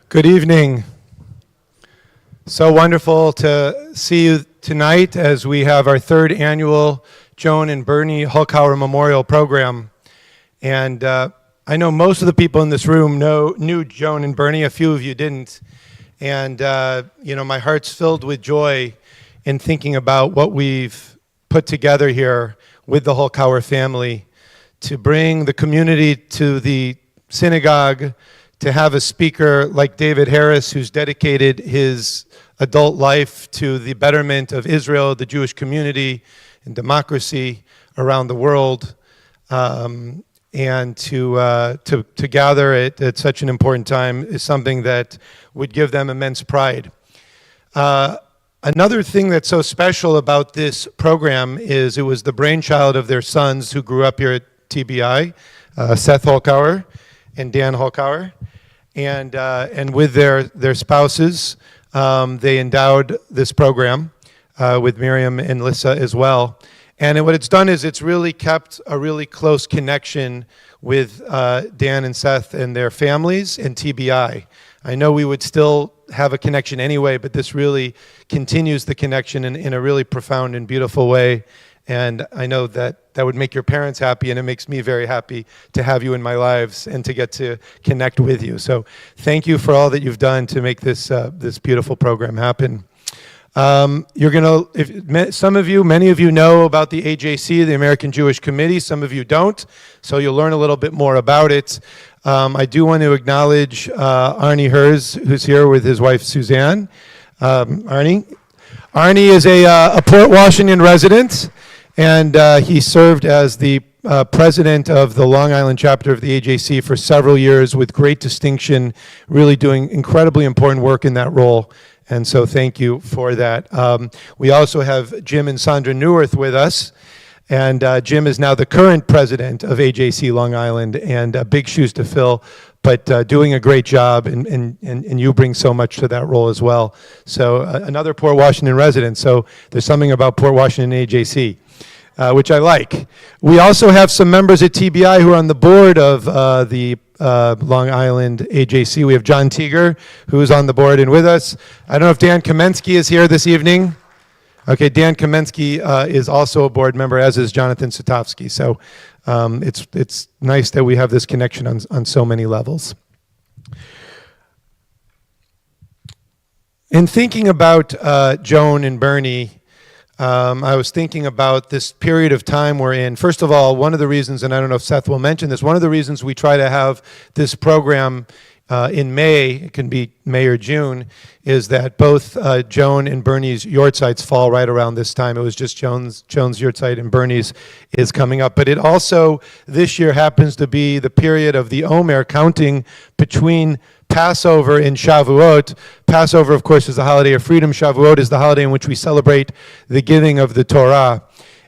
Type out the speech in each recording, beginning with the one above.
Good evening. So wonderful to see you tonight as we have our third annual Joan and Bernie Holkauer Memorial Program. And I know most of the people in this room knew Joan and Bernie, a few of you didn't. And my heart's filled with joy in thinking about what we've put together here with the Holkauer family to bring the community to the synagogue, to have a speaker like David Harris, who's dedicated his adult life to the betterment of Israel, the Jewish community, and democracy around the world, and to gather at such an important time is something that would give them immense pride. Another thing that's so special about this program is it was the brainchild of their sons who grew up here at TBI, Seth Holkauer and Dan Holkauer. And with their spouses, they endowed this program with Miriam and Lissa as well. And what it's done is it's really kept a really close connection with Dan and Seth and their families and TBI. I know we would still have a connection anyway, but this really continues the connection in a really profound and beautiful way. And I know that would make your parents happy, and it makes me very happy to have you in my lives and to get to connect with you. So thank you for all that you've done to make this beautiful program happen. Many of you know about the AJC, the American Jewish Committee. Some of you don't, so you'll learn a little bit more about it. I do want to acknowledge Arnie Herz, who's here with his wife Suzanne. Arnie is a Port Washington resident. And he served as the president of the Long Island chapter of the AJC for several years with great distinction, really doing incredibly important work in that role. And so thank you for that. We also have Jim and Sandra Neuwirth with us. And Jim is now the current president of AJC Long Island, and big shoes to fill, but doing a great job, and you bring so much to that role as well. So another Port Washington resident. So there's something about Port Washington and AJC. Which I like. We also have some members at TBI who are on the board of the Long Island AJC. We have John Teager, who's on the board and with us. I don't know if Dan Kamensky is here this evening. Okay, Dan Kamensky is also a board member, as is Jonathan Sutovsky. So it's nice that we have this connection on so many levels. In thinking about Joan and Bernie, I was thinking about this period of time we're in. First of all, one of the reasons, and I don't know if Seth will mention this, one of the reasons we try to have this program in May, it can be May or June, is that both Joan and Bernie's Yortzites fall right around this time. It was just Joan's Yortzite and Bernie's is coming up. But it also, this year, happens to be the period of the Omer, counting between Passover and Shavuot. Passover, of course, is the holiday of freedom. Shavuot is the holiday in which we celebrate the giving of the Torah.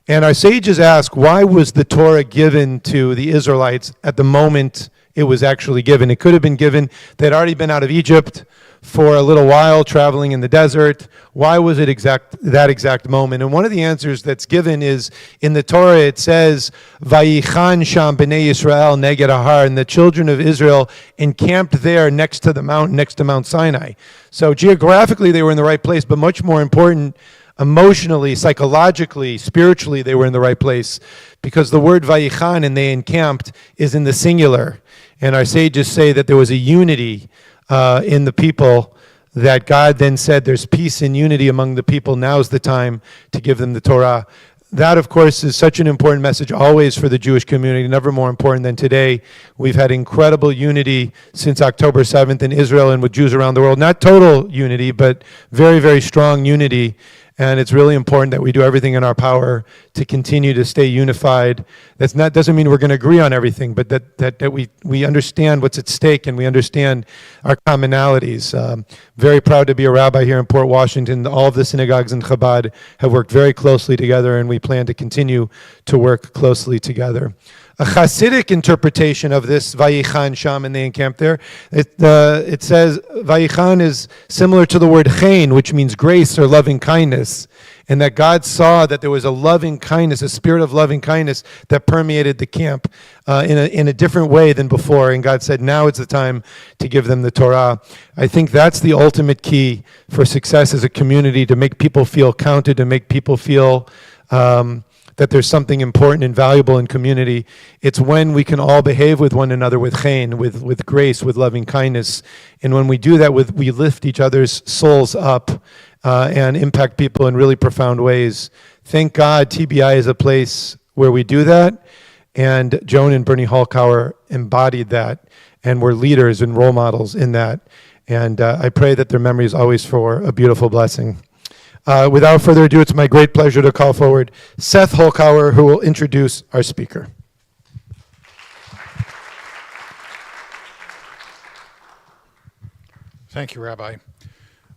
And our sages ask, why was the Torah given to the Israelites at the moment it was actually given? It could have been given, they'd already been out of Egypt for a little while, traveling in the desert. Why was it that exact moment? And one of the answers that's given is, in the Torah it says, Vayichan sham b'nei Yisrael neged ahar, and the children of Israel encamped there next to the mountain, next to Mount Sinai. So geographically they were in the right place, but much more important, emotionally, psychologically, spiritually, they were in the right place, because the word Vayichan, and they encamped, is in the singular. And our sages say that there was a unity in the people, that God then said there's peace and unity among the people. Now's the time to give them the Torah. That, of course, is such an important message always for the Jewish community, never more important than today. We've had incredible unity since October 7th in Israel and with Jews around the world. Not total unity, but very, very strong unity. And it's really important that we do everything in our power to continue to stay unified. Doesn't mean we're going to agree on everything, but that we understand what's at stake and we understand our commonalities. Very proud to be a rabbi here in Port Washington. All of the synagogues in Chabad have worked very closely together, and we plan to continue to work closely together. A Hasidic interpretation of this Vayichan Sham, and they encamped there, it says Vayichan is similar to the word chen, which means grace or loving kindness. and that God saw that there was a loving kindness, a spirit of loving kindness that permeated the camp in a different way than before. And God said, now it's the time to give them the Torah. I think that's the ultimate key for success as a community, to make people feel counted, to make people feel that there's something important and valuable in community. It's when we can all behave with one another with chen, with grace, with loving kindness. And when we do that, we lift each other's souls up and impact people in really profound ways. Thank God TBI is a place where we do that. And Joan and Bernie Holkauer embodied that and were leaders and role models in that. And I pray that their memory is always for a beautiful blessing. Without further ado, it's my great pleasure to call forward Seth Holkauer, who will introduce our speaker. Thank you, Rabbi.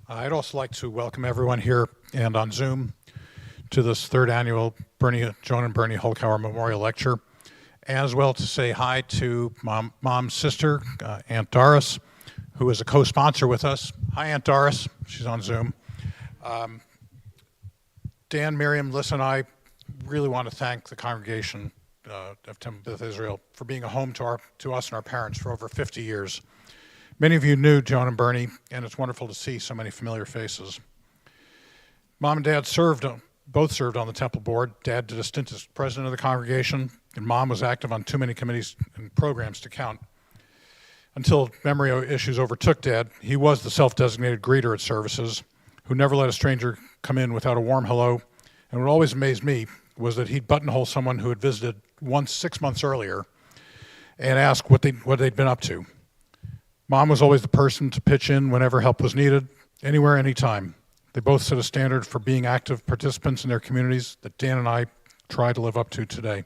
I'd also like to welcome everyone here and on Zoom to this third annual Joan and Bernie Holkauer Memorial Lecture, as well to say hi to Mom's sister, Aunt Doris, who is a co-sponsor with us. Hi, Aunt Doris. She's on Zoom. Dan, Miriam, Liz, and I really want to thank the congregation of Temple Beth Israel for being a home to us and our parents for over 50 years. Many of you knew Joan and Bernie, and it's wonderful to see so many familiar faces. Mom and Dad both served on the Temple board. Dad did a stint as president of the congregation, and Mom was active on too many committees and programs to count. Until memory issues overtook Dad, he was the self-designated greeter at services, who never let a stranger come in without a warm hello. And what always amazed me was that he'd buttonhole someone who had visited once 6 months earlier and ask what they'd been up to. Mom was always the person to pitch in whenever help was needed, anywhere, anytime. They both set a standard for being active participants in their communities that Dan and I try to live up to today.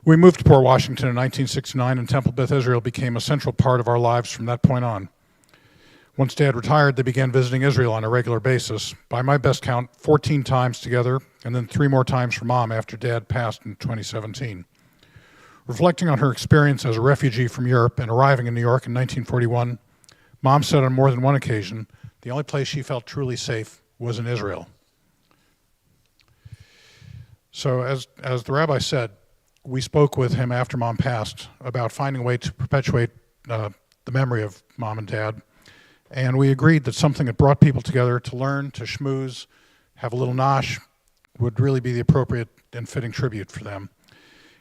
We moved to Port Washington in 1969, and Temple Beth Israel became a central part of our lives from that point on. Once Dad retired, they began visiting Israel on a regular basis. By my best count, 14 times together, and then 3 more times for Mom after Dad passed in 2017. Reflecting on her experience as a refugee from Europe and arriving in New York in 1941, Mom said on more than one occasion, the only place she felt truly safe was in Israel. So as the rabbi said, we spoke with him after Mom passed about finding a way to perpetuate the memory of Mom and Dad. And we agreed that something that brought people together to learn, to schmooze, have a little nosh, would really be the appropriate and fitting tribute for them.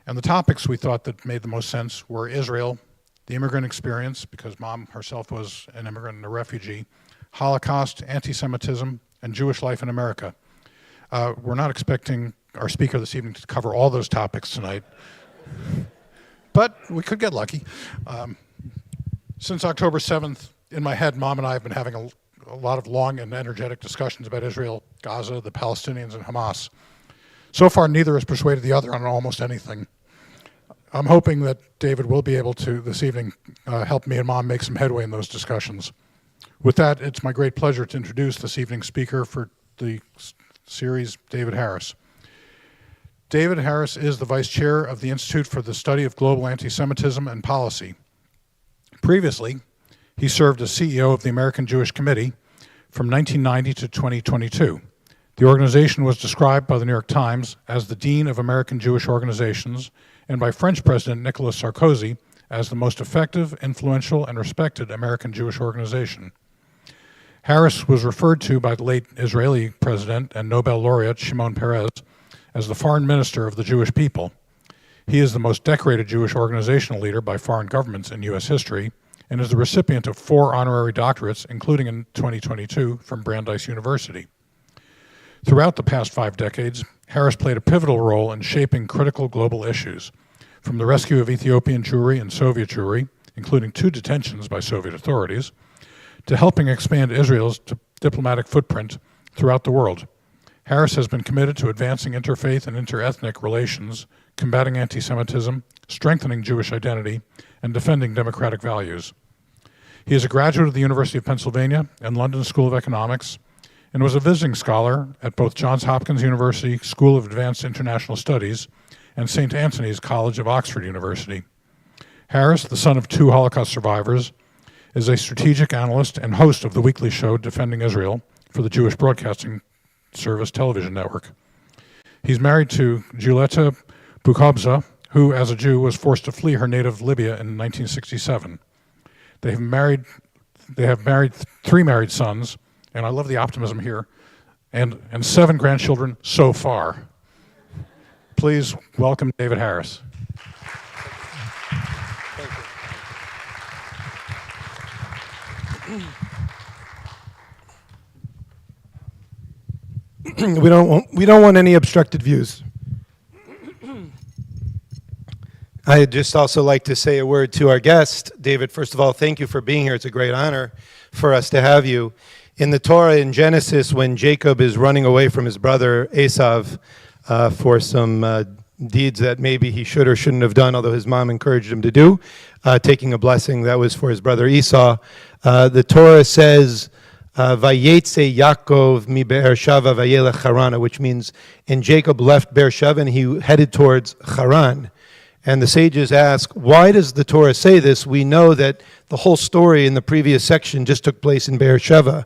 And the topics we thought that made the most sense were Israel, the immigrant experience, because Mom herself was an immigrant and a refugee, Holocaust, anti-Semitism, and Jewish life in America. We're not expecting our speaker this evening to cover all those topics tonight, but we could get lucky. Since October 7th, in my head, Mom and I have been having a lot of long and energetic discussions about Israel, Gaza, the Palestinians, and Hamas. So far, neither has persuaded the other on almost anything. I'm hoping that David will be able to, this evening, help me and Mom make some headway in those discussions. With that, it's my great pleasure to introduce this evening's speaker for the series, David Harris. David Harris is the Vice Chair of the Institute for the Study of Global Anti-Semitism and Policy. Previously, he served as CEO of the American Jewish Committee from 1990 to 2022. The organization was described by the New York Times as the Dean of American Jewish Organizations and by French President Nicolas Sarkozy as the most effective, influential, and respected American Jewish organization. Harris was referred to by the late Israeli president and Nobel laureate Shimon Peres as the foreign minister of the Jewish people. He is the most decorated Jewish organizational leader by foreign governments in U.S. history and is the recipient of 4 honorary doctorates, including in 2022 from Brandeis University. Throughout the past 5 decades, Harris played a pivotal role in shaping critical global issues, from the rescue of Ethiopian Jewry and Soviet Jewry, including 2 detentions by Soviet authorities, to helping expand Israel's diplomatic footprint throughout the world. Harris has been committed to advancing interfaith and interethnic relations, combating anti-Semitism, strengthening Jewish identity, and defending democratic values. He is a graduate of the University of Pennsylvania and London School of Economics, and was a visiting scholar at both Johns Hopkins University School of Advanced International Studies and St. Antony's College of Oxford University. Harris, the son of 2 Holocaust survivors, is a strategic analyst and host of the weekly show Defending Israel for the Jewish Broadcasting Service television network. He's married to Giulietta Bukobza, who, as a Jew, was forced to flee her native Libya in 1967. They have married 3 married sons, and I love the optimism here, and 7 grandchildren so far. Please welcome David Harris. We don't want any obstructed views. I'd just also like to say a word to our guest. David, first of all, thank you for being here. It's a great honor for us to have you. In the Torah, in Genesis, when Jacob is running away from his brother Esav for some deeds that maybe he should or shouldn't have done, although his mom encouraged him to do, taking a blessing that was for his brother Esau, the Torah says, Vayetze Yaakov mi Beersheva vayelech Harana, which means, and Jacob left Beersheva and he headed towards Haran. And the sages ask, why does the Torah say this? We know that the whole story in the previous section just took place in Beersheva.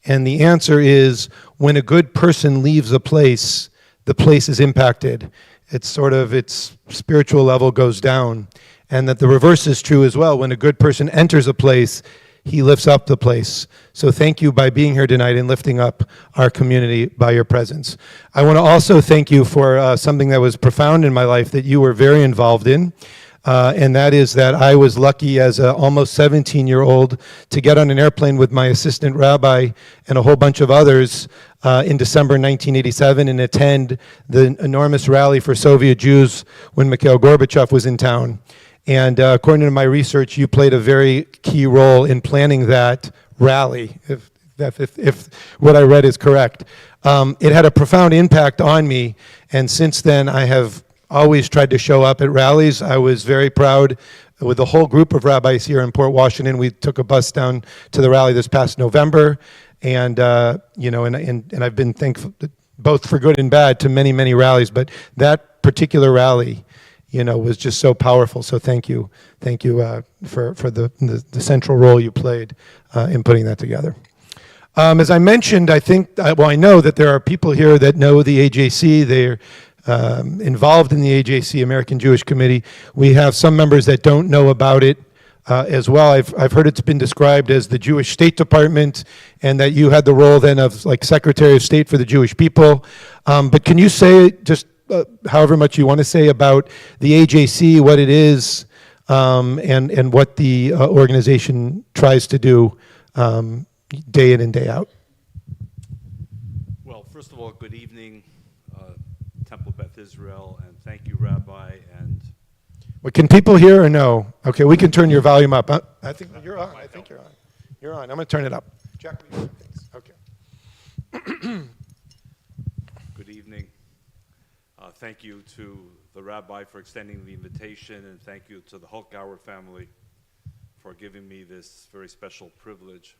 And the answer is, when a good person leaves a place, the place is impacted. It's sort of, its spiritual level goes down. And that the reverse is true as well. When a good person enters a place, he lifts up the place. So thank you by being here tonight and lifting up our community by your presence. I want to also thank you for something that was profound in my life that you were very involved in, and that is that I was lucky as an almost 17-year-old to get on an airplane with my assistant rabbi and a whole bunch of others in December 1987 and attend the enormous rally for Soviet Jews when Mikhail Gorbachev was in town. And according to my research, you played a very key role in planning that rally, if what I read is correct. It had a profound impact on me, and since then I have always tried to show up at rallies. I was very proud with a whole group of rabbis here in Port Washington. We took a bus down to the rally this past November, and and I've been thankful both for good and bad to many, many rallies, but that particular rally, was just so powerful. So thank you for the central role you played in putting that together. As I mentioned, I know that there are people here that know the AJC. They're involved in the AJC, American Jewish Committee. We have some members that don't know about it as well. I've heard it's been described as the Jewish State Department, and that you had the role then of like Secretary of State for the Jewish people. But can you say just however much you want to say about the AJC, what it is, and what the organization tries to do day in and day out? Well, first of all, good evening, Temple Beth Israel, and thank you, Rabbi. And Well, can people hear or no? Okay, we can turn your volume up. I think you're on. I think you're on. You're on. I'm going to turn it up. Jack, okay. good evening. Thank you to the Rabbi for extending the invitation, and thank you to the Hulkauer family for giving me this very special privilege.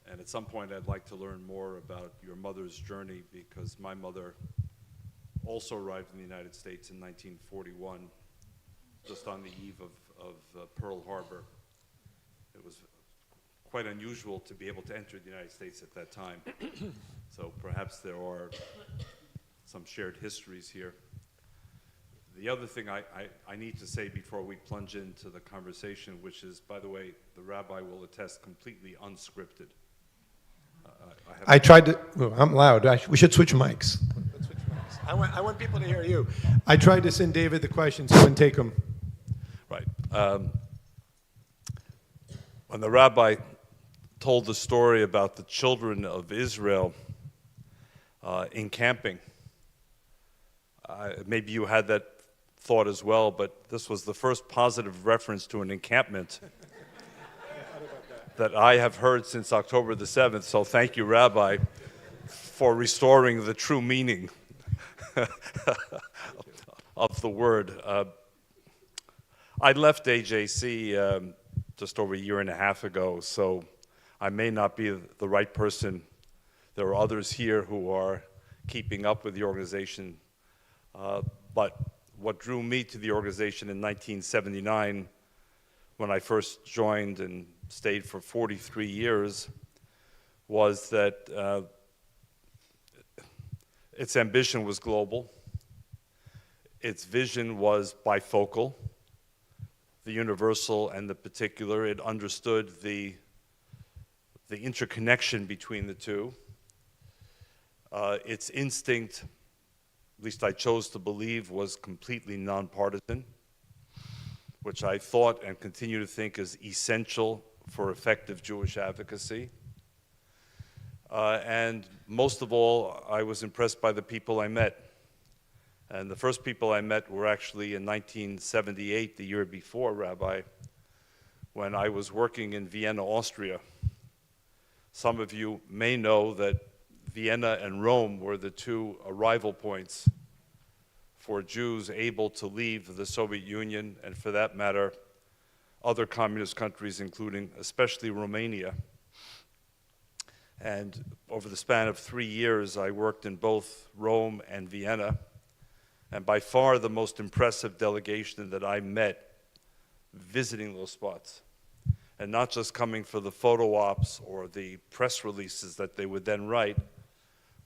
And at some point, I'd like to learn more about your mother's journey, because my mother also arrived in the United States in 1941, just on the eve of Pearl Harbor. It was quite unusual to be able to enter the United States at that time. So perhaps there are some shared histories here. The other thing I need to say before we plunge into the conversation, which is, by the way, the Rabbi will attest, completely unscripted. I tried to. Oh, I'm loud. We should switch mics. Let's switch mics. I want people to hear you. I tried to send David the questions. He wouldn't take them. Right. When the Rabbi told the story about the children of Israel in camping, maybe you had that thought as well, but this was the first positive reference to an encampment that I have heard since October the 7th, so thank you, Rabbi, for restoring the true meaning of the word. I left AJC just over a year and a half ago, so I may not be the right person. There are others here who are keeping up with the organization, but what drew me to the organization in 1979, when I first joined and stayed for 43 years, was that Its ambition was global. Its vision was bifocal, the universal and the particular. It understood the interconnection between the two. Its instinct, at least I chose to believe, was completely nonpartisan, which I thought and continue to think is essential for effective Jewish advocacy. And most of all, I was impressed by the people I met. And the first people I met were actually in 1978, the year before, Rabbi, when I was working in Vienna, Austria. Some of you may know that Vienna and Rome were the two arrival points for Jews able to leave the Soviet Union, and for that matter, other communist countries, including especially Romania. And over the span of 3 years, I worked in both Rome and Vienna. And by far the most impressive delegation that I met visiting those spots, and not just coming for the photo ops or the press releases that they would then write,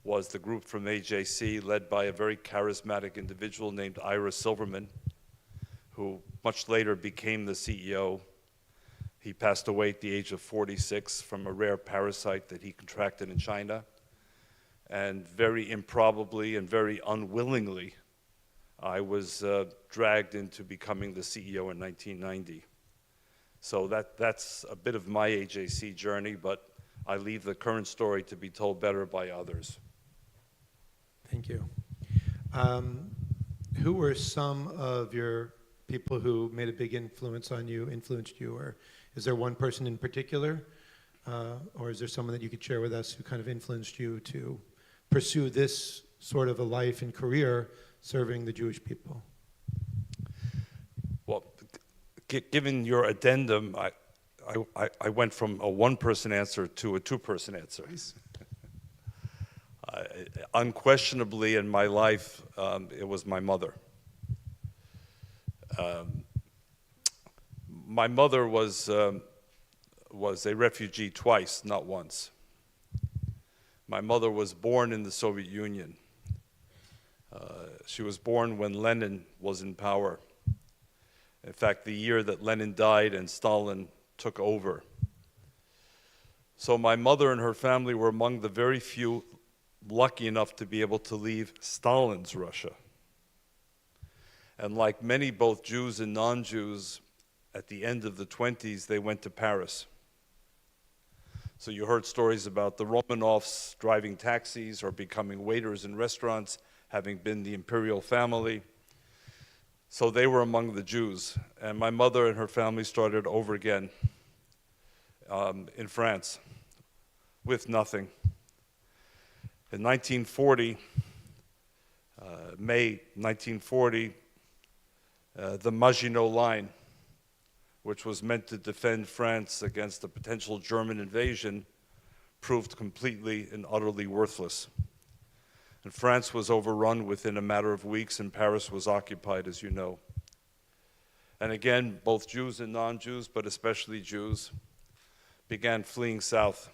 was the group from AJC led by a very charismatic individual named Ira Silverman, who much later became the CEO. He passed away at the age of 46 from a rare parasite that he contracted in China. And very improbably and very unwillingly, I was dragged into becoming the CEO in 1990. So that's a bit of my AJC journey, but I leave the current story to be told better by others. Thank you. Who were some of your people who made a big influenced you, or is there one person in particular, or is there someone that you could share with us who kind of influenced you to pursue this sort of a life and career serving the Jewish people? Well, given your addendum, I went from a one-person answer to a two-person answer. Unquestionably in my life, it was my mother. My mother was a refugee twice, not once. My mother was born in the Soviet Union. She was born when Lenin was in power. In fact, the year that Lenin died and Stalin took over. So my mother and her family were among the very few lucky enough to be able to leave Stalin's Russia. And like many both Jews and non-Jews, at the end of the 20s, they went to Paris. So you heard stories about the Romanovs driving taxis or becoming waiters in restaurants, having been the imperial family. So they were among the Jews. And my mother and her family started over again in France with nothing. In 1940, May 1940, the Maginot Line, which was meant to defend France against a potential German invasion, proved completely and utterly worthless. And France was overrun within a matter of weeks, and Paris was occupied, as you know. And again, both Jews and non-Jews, but especially Jews, began fleeing south.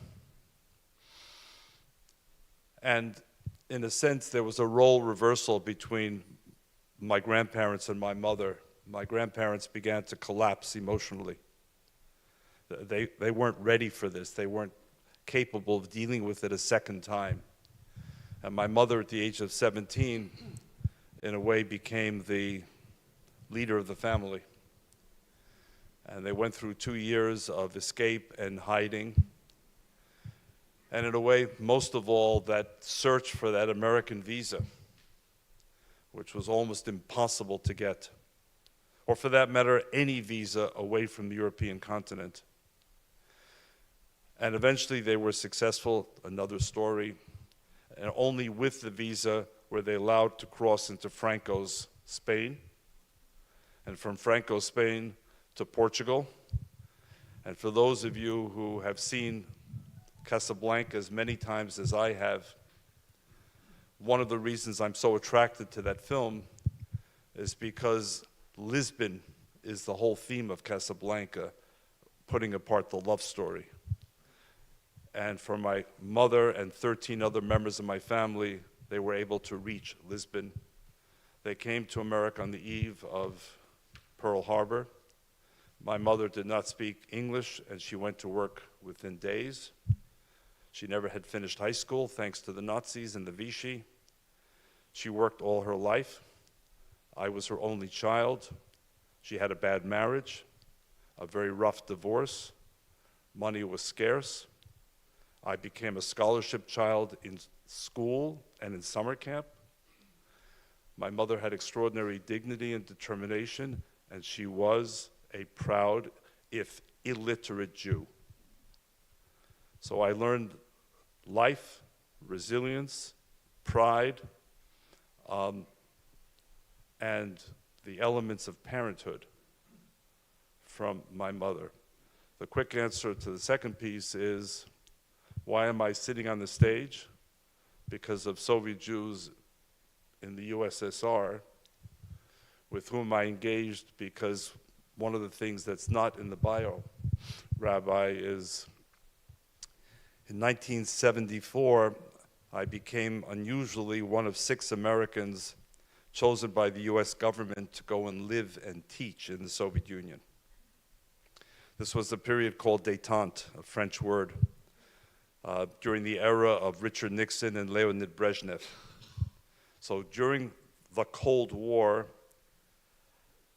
And in a sense, there was a role reversal between my grandparents and my mother. My grandparents began to collapse emotionally. They weren't ready for this. They weren't capable of dealing with it a second time. And my mother, at the age of 17, in a way became the leader of the family. And they went through 2 years of escape and hiding. And in a way, most of all, that search for that American visa, which was almost impossible to get. Or for that matter, any visa away from the European continent. And eventually they were successful, another story. And only with the visa were they allowed to cross into Franco's Spain, and from Franco's Spain to Portugal. And for those of you who have seen Casablanca as many times as I have, one of the reasons I'm so attracted to that film is because Lisbon is the whole theme of Casablanca, putting apart the love story. And for my mother and 13 other members of my family, they were able to reach Lisbon. They came to America on the eve of Pearl Harbor. My mother did not speak English, and she went to work within days. She never had finished high school, thanks to the Nazis and the Vichy. She worked all her life. I was her only child. She had a bad marriage, a very rough divorce. Money was scarce. I became a scholarship child in school and in summer camp. My mother had extraordinary dignity and determination, and she was a proud, if illiterate, Jew. So I learned life, resilience, pride, and the elements of parenthood from my mother. The quick answer to the second piece is, why am I sitting on the stage? Because of Soviet Jews in the USSR with whom I engaged, because one of the things that's not in the bio, Rabbi, is in 1974, I became unusually one of 6 Americans chosen by the US government to go and live and teach in the Soviet Union. This was a period called détente, a French word, during the era of Richard Nixon and Leonid Brezhnev. So during the Cold War,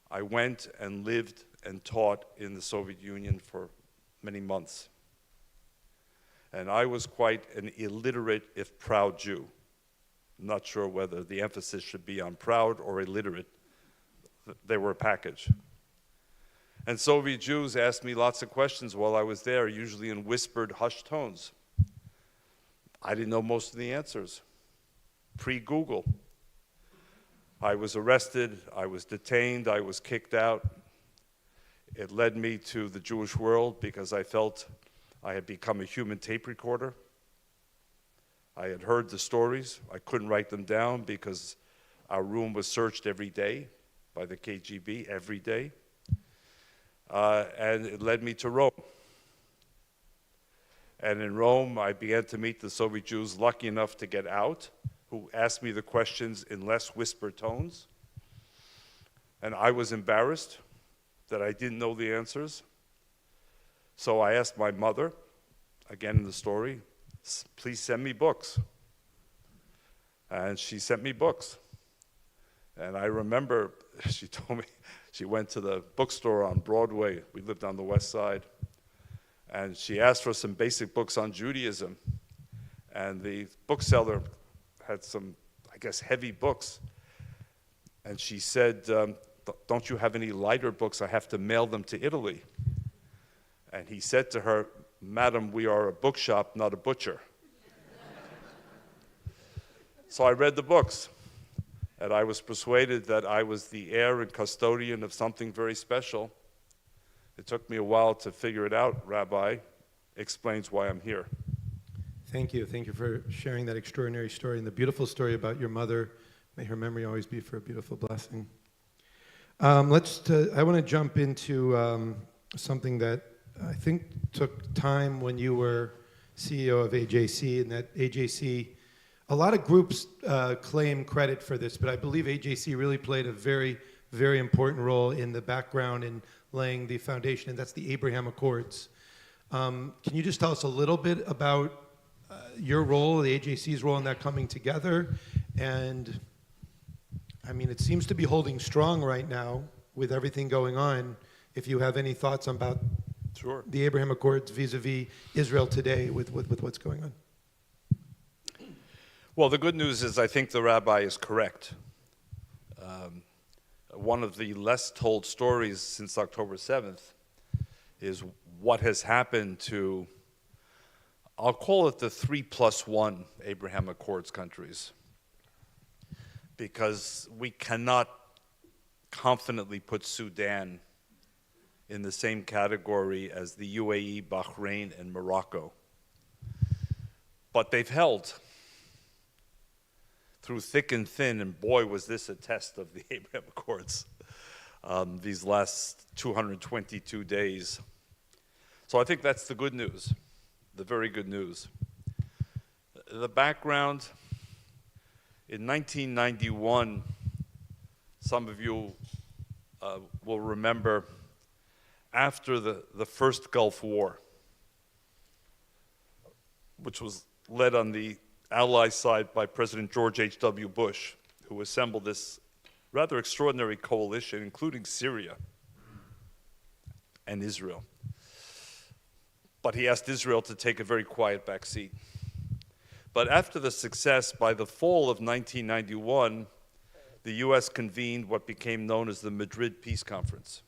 I went and lived and taught in the Soviet Union for many months. And I was quite an illiterate, if proud, Jew. I'm not sure whether the emphasis should be on proud or illiterate. They were a package. And Soviet Jews asked me lots of questions while I was there, usually in whispered, hushed tones. I didn't know most of the answers. Pre-Google. I was arrested, I was detained, I was kicked out. It led me to the Jewish world because I felt I had become a human tape recorder. I had heard the stories. I couldn't write them down because our room was searched every day by the KGB, every day. And it led me to Rome. And in Rome, I began to meet the Soviet Jews lucky enough to get out, who asked me the questions in less whispered tones. And I was embarrassed that I didn't know the answers. So I asked my mother, again in the story, please send me books. And she sent me books. And I remember she told me she went to the bookstore on Broadway. We lived on the West Side. And she asked for some basic books on Judaism. And the bookseller had some, I guess, heavy books. And she said, don't you have any lighter books? I have to mail them to Italy. And he said to her, Madam, we are a bookshop, not a butcher. So I read the books. And I was persuaded that I was the heir and custodian of something very special. It took me a while to figure it out. Rabbi explains why I'm here. Thank you. Thank you for sharing that extraordinary story and the beautiful story about your mother. May her memory always be for a beautiful blessing. I want to jump into something that I think took time when you were CEO of AJC, and that AJC, a lot of groups claim credit for this, but I believe AJC really played a very, very important role in the background in laying the foundation, and that's the Abraham Accords. Can you just tell us a little bit about your role, the AJC's role in that coming together? And I mean, it seems to be holding strong right now with everything going on. If you have any thoughts about Sure. the Abraham Accords vis-a-vis Israel today with what's going on. Well, the good news is I think the rabbi is correct. One of the less told stories since October 7th is what has happened to, I'll call it the 3+1 Abraham Accords countries, because we cannot confidently put Sudan in the same category as the UAE, Bahrain, and Morocco. But they've held through thick and thin, and boy, was this a test of the Abraham Accords these last 222 days. So I think that's the good news, the very good news. The background, In 1991, some of you will remember, after the first Gulf War, which was led on the Ally side by President George H.W. Bush, who assembled this rather extraordinary coalition, including Syria and Israel. But he asked Israel to take a very quiet back seat. But after the success, by the fall of 1991, the U.S. convened what became known as the Madrid Peace Conference.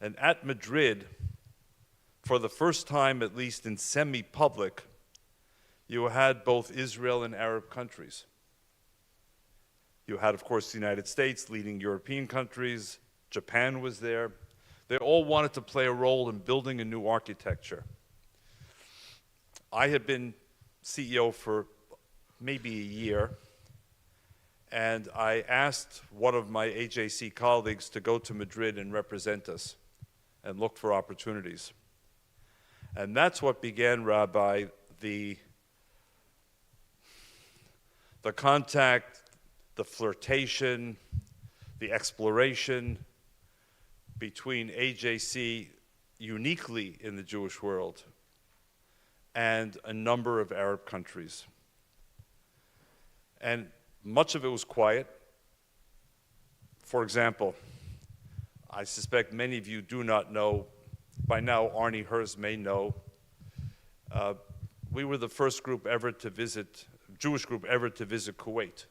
And at Madrid, for the first time, at least in semi-public, you had both Israel and Arab countries. You had, of course, the United States, leading European countries. Japan was there. They all wanted to play a role in building a new architecture. I had been CEO for maybe a year, and I asked one of my AJC colleagues to go to Madrid and represent us and look for opportunities. And that's what began, Rabbi, the contact, the flirtation, the exploration between AJC uniquely in the Jewish world and a number of Arab countries. And much of it was quiet. For example, I suspect many of you do not know, by now Arnie Herz may know, we were the first group ever to visit, Jewish group ever to visit Kuwait.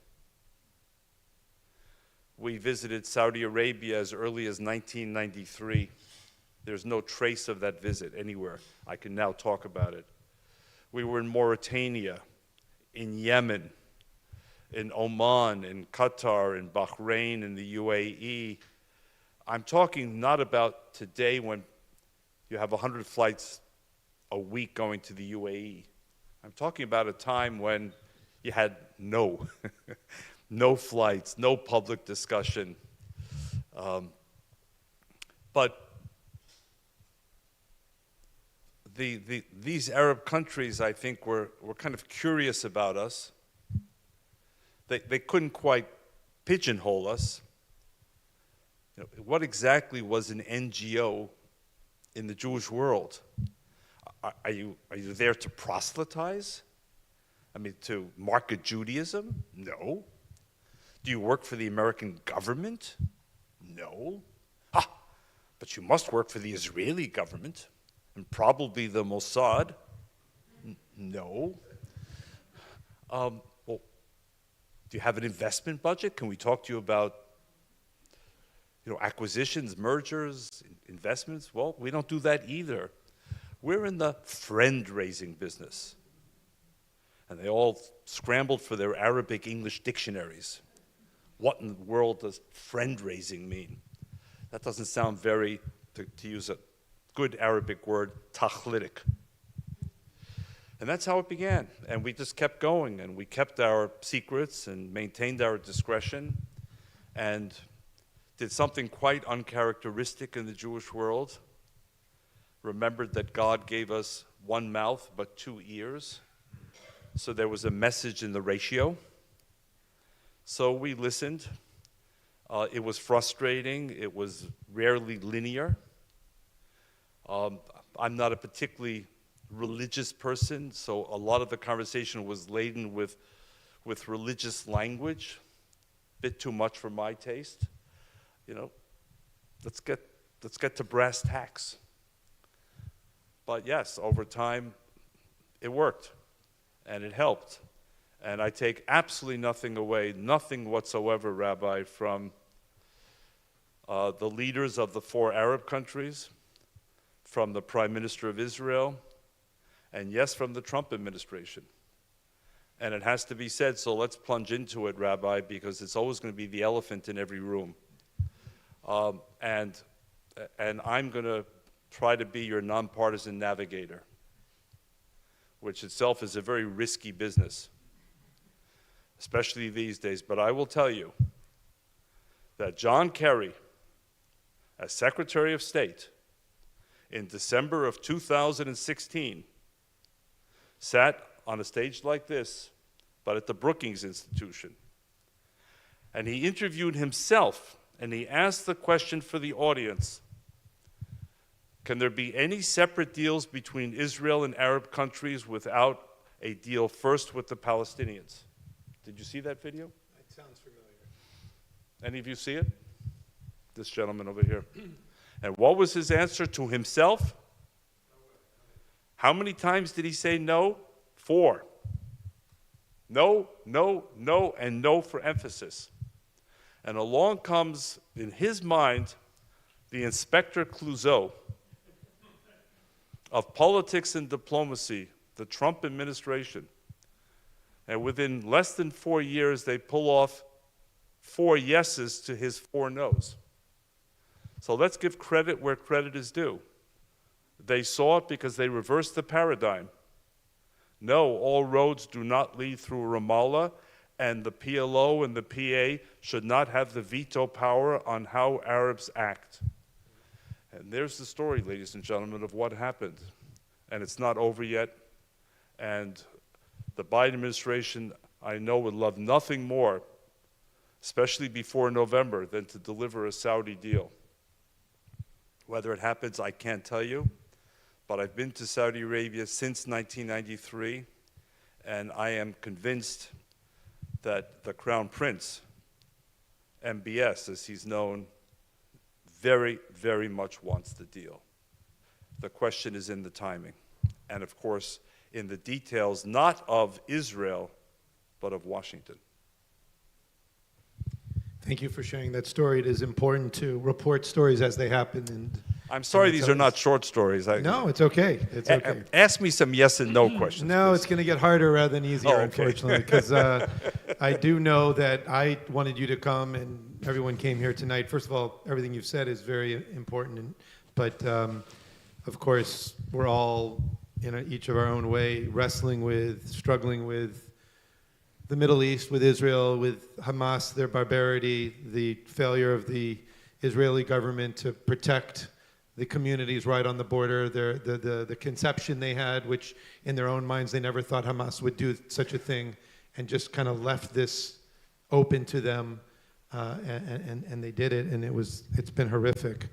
We visited Saudi Arabia as early as 1993. There's no trace of that visit anywhere. I can now talk about it. We were in Mauritania, in Yemen, in Oman, in Qatar, in Bahrain, in the UAE. I'm talking not about today when you have 100 flights a week going to the UAE. I'm talking about a time when you had no flights, no public discussion. But these Arab countries, I think, were kind of curious about us. They couldn't quite pigeonhole us. You know, what exactly was an NGO in the Jewish world? Are you there to proselytize? I mean, to market Judaism? No. Do you work for the American government? No. But you must work for the Israeli government and probably the Mossad? No. Well, do you have an investment budget? Can we talk to you about, acquisitions, mergers, investments? Well, we don't do that either. We're in the friend-raising business. And they all scrambled for their Arabic English dictionaries. What in the world does friend-raising mean? That doesn't sound very, to use a good Arabic word, tachlitic. And that's how it began. And we just kept going, and we kept our secrets and maintained our discretion and did something quite uncharacteristic in the Jewish world. Remembered that God gave us one mouth but two ears. So there was a message in the ratio. So we listened. It was frustrating. It was rarely linear. I'm not a particularly religious person, so a lot of the conversation was laden with religious language, a bit too much for my taste. Let's get to brass tacks. But yes, over time, it worked, and it helped. And I take absolutely nothing away, nothing whatsoever, Rabbi, from the leaders of the 4 Arab countries, from the Prime Minister of Israel, and yes, from the Trump administration. And it has to be said, so let's plunge into it, Rabbi, because it's always going to be the elephant in every room. And I'm going to try to be your nonpartisan navigator, which itself is a very risky business, especially these days. But I will tell you that John Kerry, as Secretary of State, in December of 2016, sat on a stage like this but at the Brookings Institution. And he interviewed himself, and he asked the question for the audience: can there be any separate deals between Israel and Arab countries without a deal first with the Palestinians? Did you see that video? It sounds familiar. Any of you see it? This gentleman over here. And what was his answer to himself? How many times did he say no? 4. No, no, no, and no for emphasis. And along comes, in his mind, the Inspector Clouseau of politics and diplomacy, the Trump administration. And within less than 4 years, they pull off 4 yeses to his 4 nos. So let's give credit where credit is due. They saw it because they reversed the paradigm. No, all roads do not lead through Ramallah, and the PLO and the PA should not have the veto power on how Arabs act. And there's the story, ladies and gentlemen, of what happened. And it's not over yet. And the Biden administration, I know, would love nothing more, especially before November, than to deliver a Saudi deal. Whether it happens, I can't tell you, but I've been to Saudi Arabia since 1993, and I am convinced that the Crown Prince, MBS, as he's known, very, very much wants the deal. The question is in the timing, and of course, in the details, not of Israel, but of Washington. Thank you for sharing that story. It is important to report stories as they happen. And I'm sorry and these are not short stories. No, it's okay. It's okay. Ask me some yes and no questions. No, please. it's going to get harder rather than easier, okay. unfortunately, because I do know that I wanted you to come, and everyone came here tonight. First of all, everything you've said is very important, but of course, we're all in each of our own way wrestling with, struggling with the Middle East, with Israel, with Hamas, their barbarity, the failure of the Israeli government to protect the communities right on the border, the conception they had, which in their own minds they never thought Hamas would do such a thing, and just kind of left this open to them, and they did it, and it's been horrific.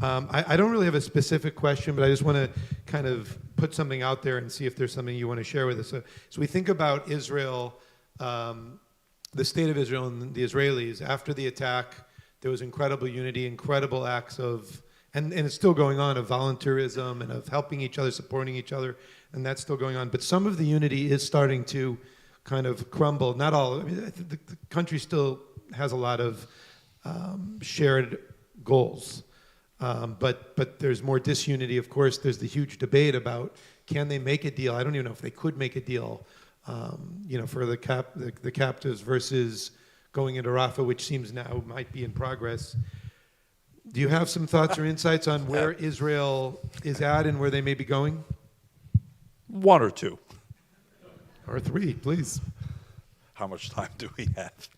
I don't really have a specific question, but I just want to kind of put something out there and see if there's something you want to share with us. So we think about Israel, the state of Israel and the Israelis. After the attack, there was incredible unity, incredible acts of, and it's still going on, of volunteerism and of helping each other, supporting each other, and that's still going on. But some of the unity is starting to kind of crumble. Not all. I mean, the country still has a lot of shared goals. But there's more disunity. Of course, there's the huge debate about, can they make a deal? I don't even know if they could make a deal, for the captives versus going into Rafah, which seems now might be in progress. Do you have some thoughts or insights on where Israel is at and where they may be going? 1 or 2. Or 3, please. How much time do we have?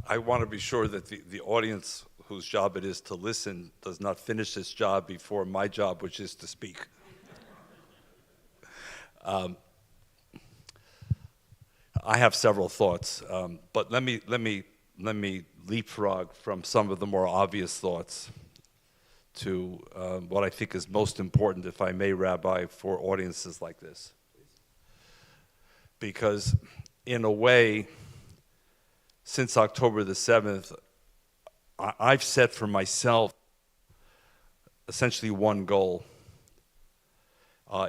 I want to be sure that the audience whose job it is to listen does not finish this job before my job, which is to speak. I have several thoughts, but let me leapfrog from some of the more obvious thoughts to what I think is most important, if I may, Rabbi, for audiences like this. Because in a way, since October the 7th, I've set for myself essentially one goal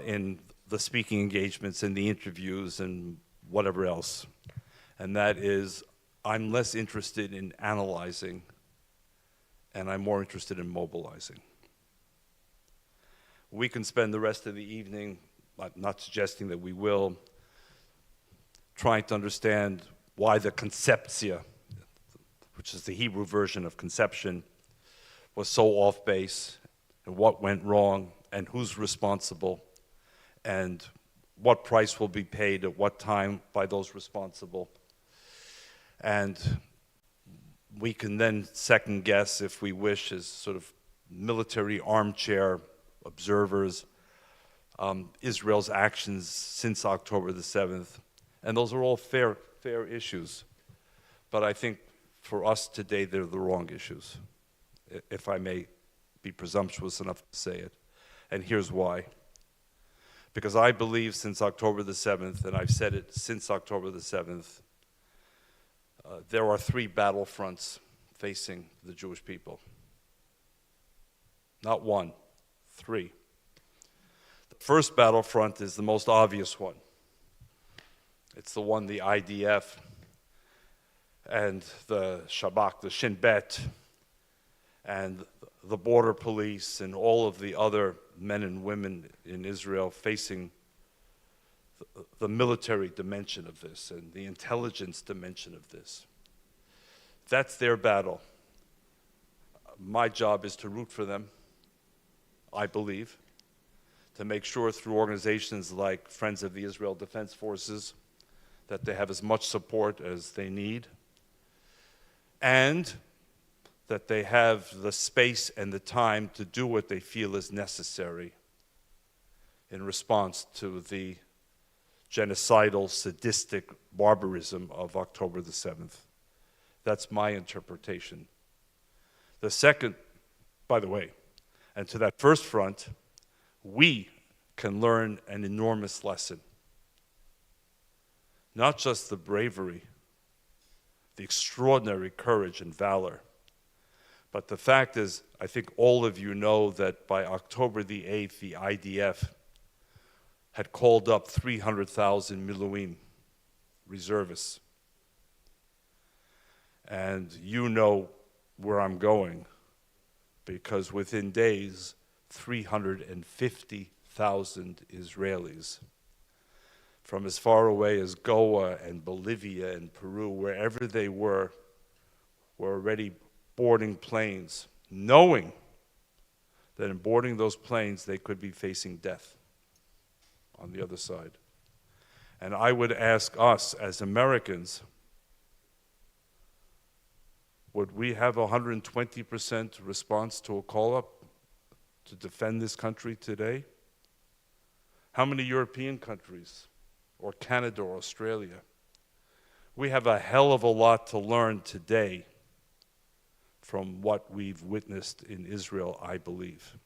in the speaking engagements and the interviews and whatever else, and that is I'm less interested in analyzing and I'm more interested in mobilizing. We can spend the rest of the evening, I'm not suggesting that we will, trying to understand why the conceptia, which is the Hebrew version of conception, was so off base, and what went wrong, and who's responsible, and what price will be paid at what time by those responsible. And we can then second guess, if we wish, as sort of military armchair observers, Israel's actions since October the 7th. And those are all fair issues. But I think for us today, they're the wrong issues, if I may be presumptuous enough to say it. And here's why. Because I believe since October the 7th, and I've said it since October the 7th, there are three battlefronts facing the Jewish people. Not one, three. The first battlefront is the most obvious one. It's the one the IDF and the Shabak, the Shin Bet, and the border police and all of the other men and women in Israel facing the military dimension of this and the intelligence dimension of this. That's their battle. My job is to root for them, I believe, to make sure through organizations like Friends of the Israel Defense Forces that they have as much support as they need, and that they have the space and the time to do what they feel is necessary in response to the genocidal, sadistic barbarism of October the 7th. That's my interpretation. The second, by the way, and to that first front, we can learn an enormous lesson. Not just the bravery, the extraordinary courage and valor, but the fact is, I think all of you know that by October the 8th, the IDF had called up 300,000 Miluim, reservists. And you know where I'm going, because within days, 350,000 Israelis from as far away as Goa and Bolivia and Peru, wherever they were already boarding planes, knowing that in boarding those planes they could be facing death on the other side. And I would ask us as Americans, would we have 120% response to a call-up to defend this country today? How many European countries, or Canada or Australia? We have a hell of a lot to learn today from what we've witnessed in Israel, I believe.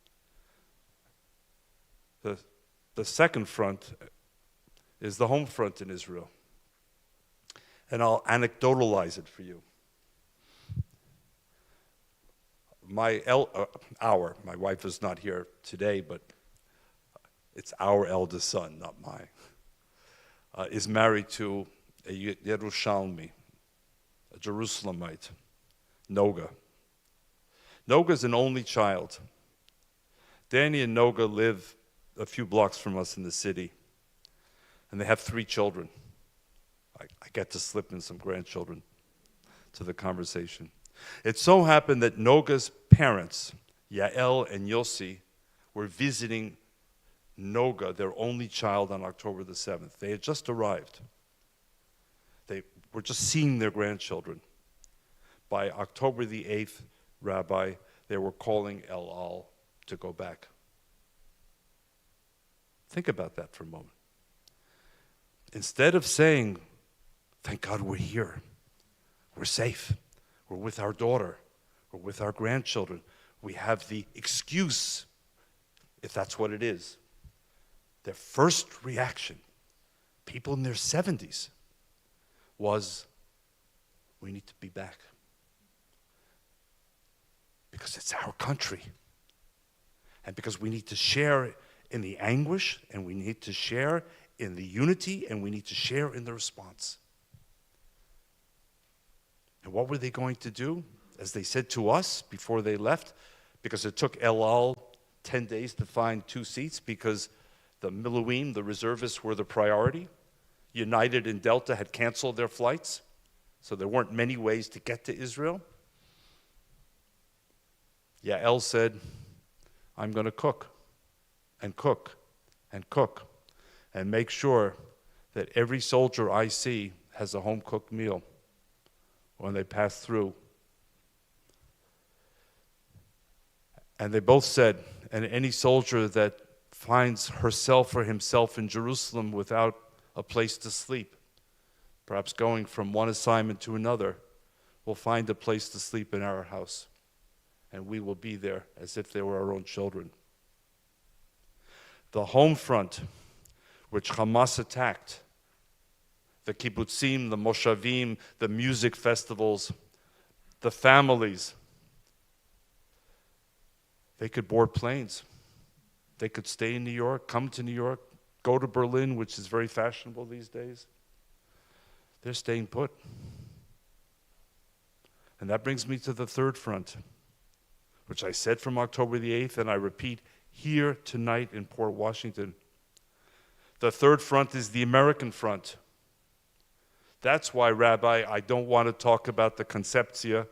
The second front is the home front in Israel. And I'll anecdotalize it for you. My wife is not here today, but it's our eldest son, not mine, is married to a Yerushalmi, a Jerusalemite, Noga. Noga's an only child. Danny and Noga live a few blocks from us in the city, and they have 3 children. I get to slip in some grandchildren to the conversation. It so happened that Noga's parents, Yael and Yossi, were visiting Noga, their only child, on October the 7th. They had just arrived. They were just seeing their grandchildren. By October the 8th, Rabbi, they were calling El Al to go back. Think about that for a moment. Instead of saying, thank God we're here, we're safe, we're with our daughter, we're with our grandchildren, we have the excuse, if that's what it is. Their first reaction, people in their 70s, was, we need to be back. Because it's our country. And because we need to share in the anguish, and we need to share in the unity, and we need to share in the response. And what were they going to do? As they said to us before they left, because it took El Al 10 days to find 2 seats, because the Miluim, the reservists, were the priority. United and Delta had canceled their flights, so there weren't many ways to get to Israel. Yael said, I'm going to cook and cook and cook and make sure that every soldier I see has a home-cooked meal when they pass through. And they both said, and any soldier that finds herself or himself in Jerusalem without a place to sleep, perhaps going from one assignment to another, will find a place to sleep in our house, and we will be there as if they were our own children. The home front, which Hamas attacked, the kibbutzim, the moshavim, the music festivals, the families, they could board planes. They could stay in New York, come to New York, go to Berlin, which is very fashionable these days. They're staying put. And that brings me to the third front, which I said from October the 8th, and I repeat here tonight in Port Washington. The third front is the American front. That's why, Rabbi, I don't want to talk about the conceptia,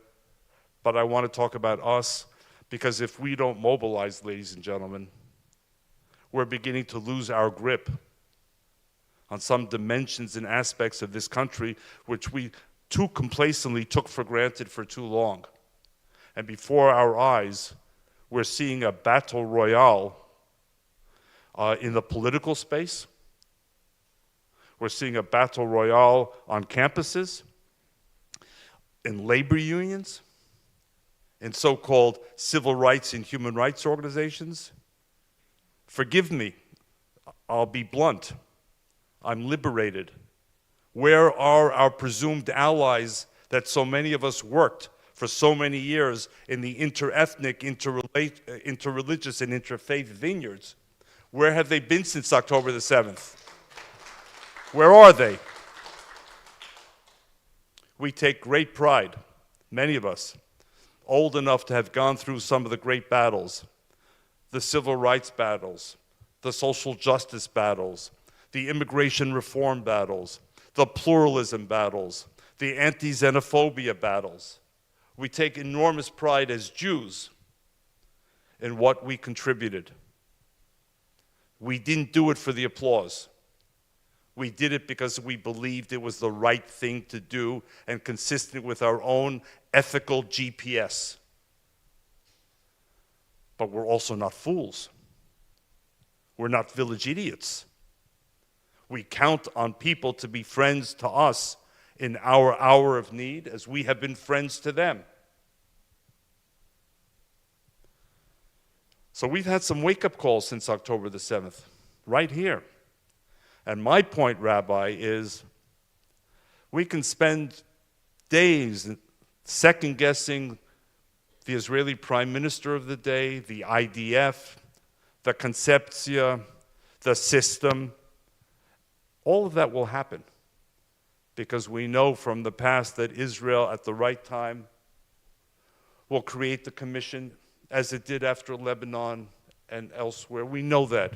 but I want to talk about us, because if we don't mobilize, ladies and gentlemen, we're beginning to lose our grip on some dimensions and aspects of this country which we too complacently took for granted for too long. And before our eyes, we're seeing a battle royale in the political space. We're seeing a battle royale on campuses, in labor unions, in so-called civil rights and human rights organizations. Forgive me, I'll be blunt. I'm liberated. Where are our presumed allies that so many of us worked for so many years in the inter-ethnic, inter-religious, and interfaith vineyards? Where have they been since October the 7th? Where are they? We take great pride, many of us, old enough to have gone through some of the great battles, the civil rights battles, the social justice battles, the immigration reform battles, the pluralism battles, the anti-xenophobia battles. We take enormous pride as Jews in what we contributed. We didn't do it for the applause. We did it because we believed it was the right thing to do and consistent with our own ethical GPS. But we're also not fools. We're not village idiots. We count on people to be friends to us in our hour of need as we have been friends to them. So we've had some wake-up calls since October the 7th, right here. And my point, Rabbi, is we can spend days second-guessing the Israeli prime minister of the day, the IDF, the conceptia, the system. All of that will happen because we know from the past that Israel, at the right time, will create the commission as it did after Lebanon and elsewhere. We know that.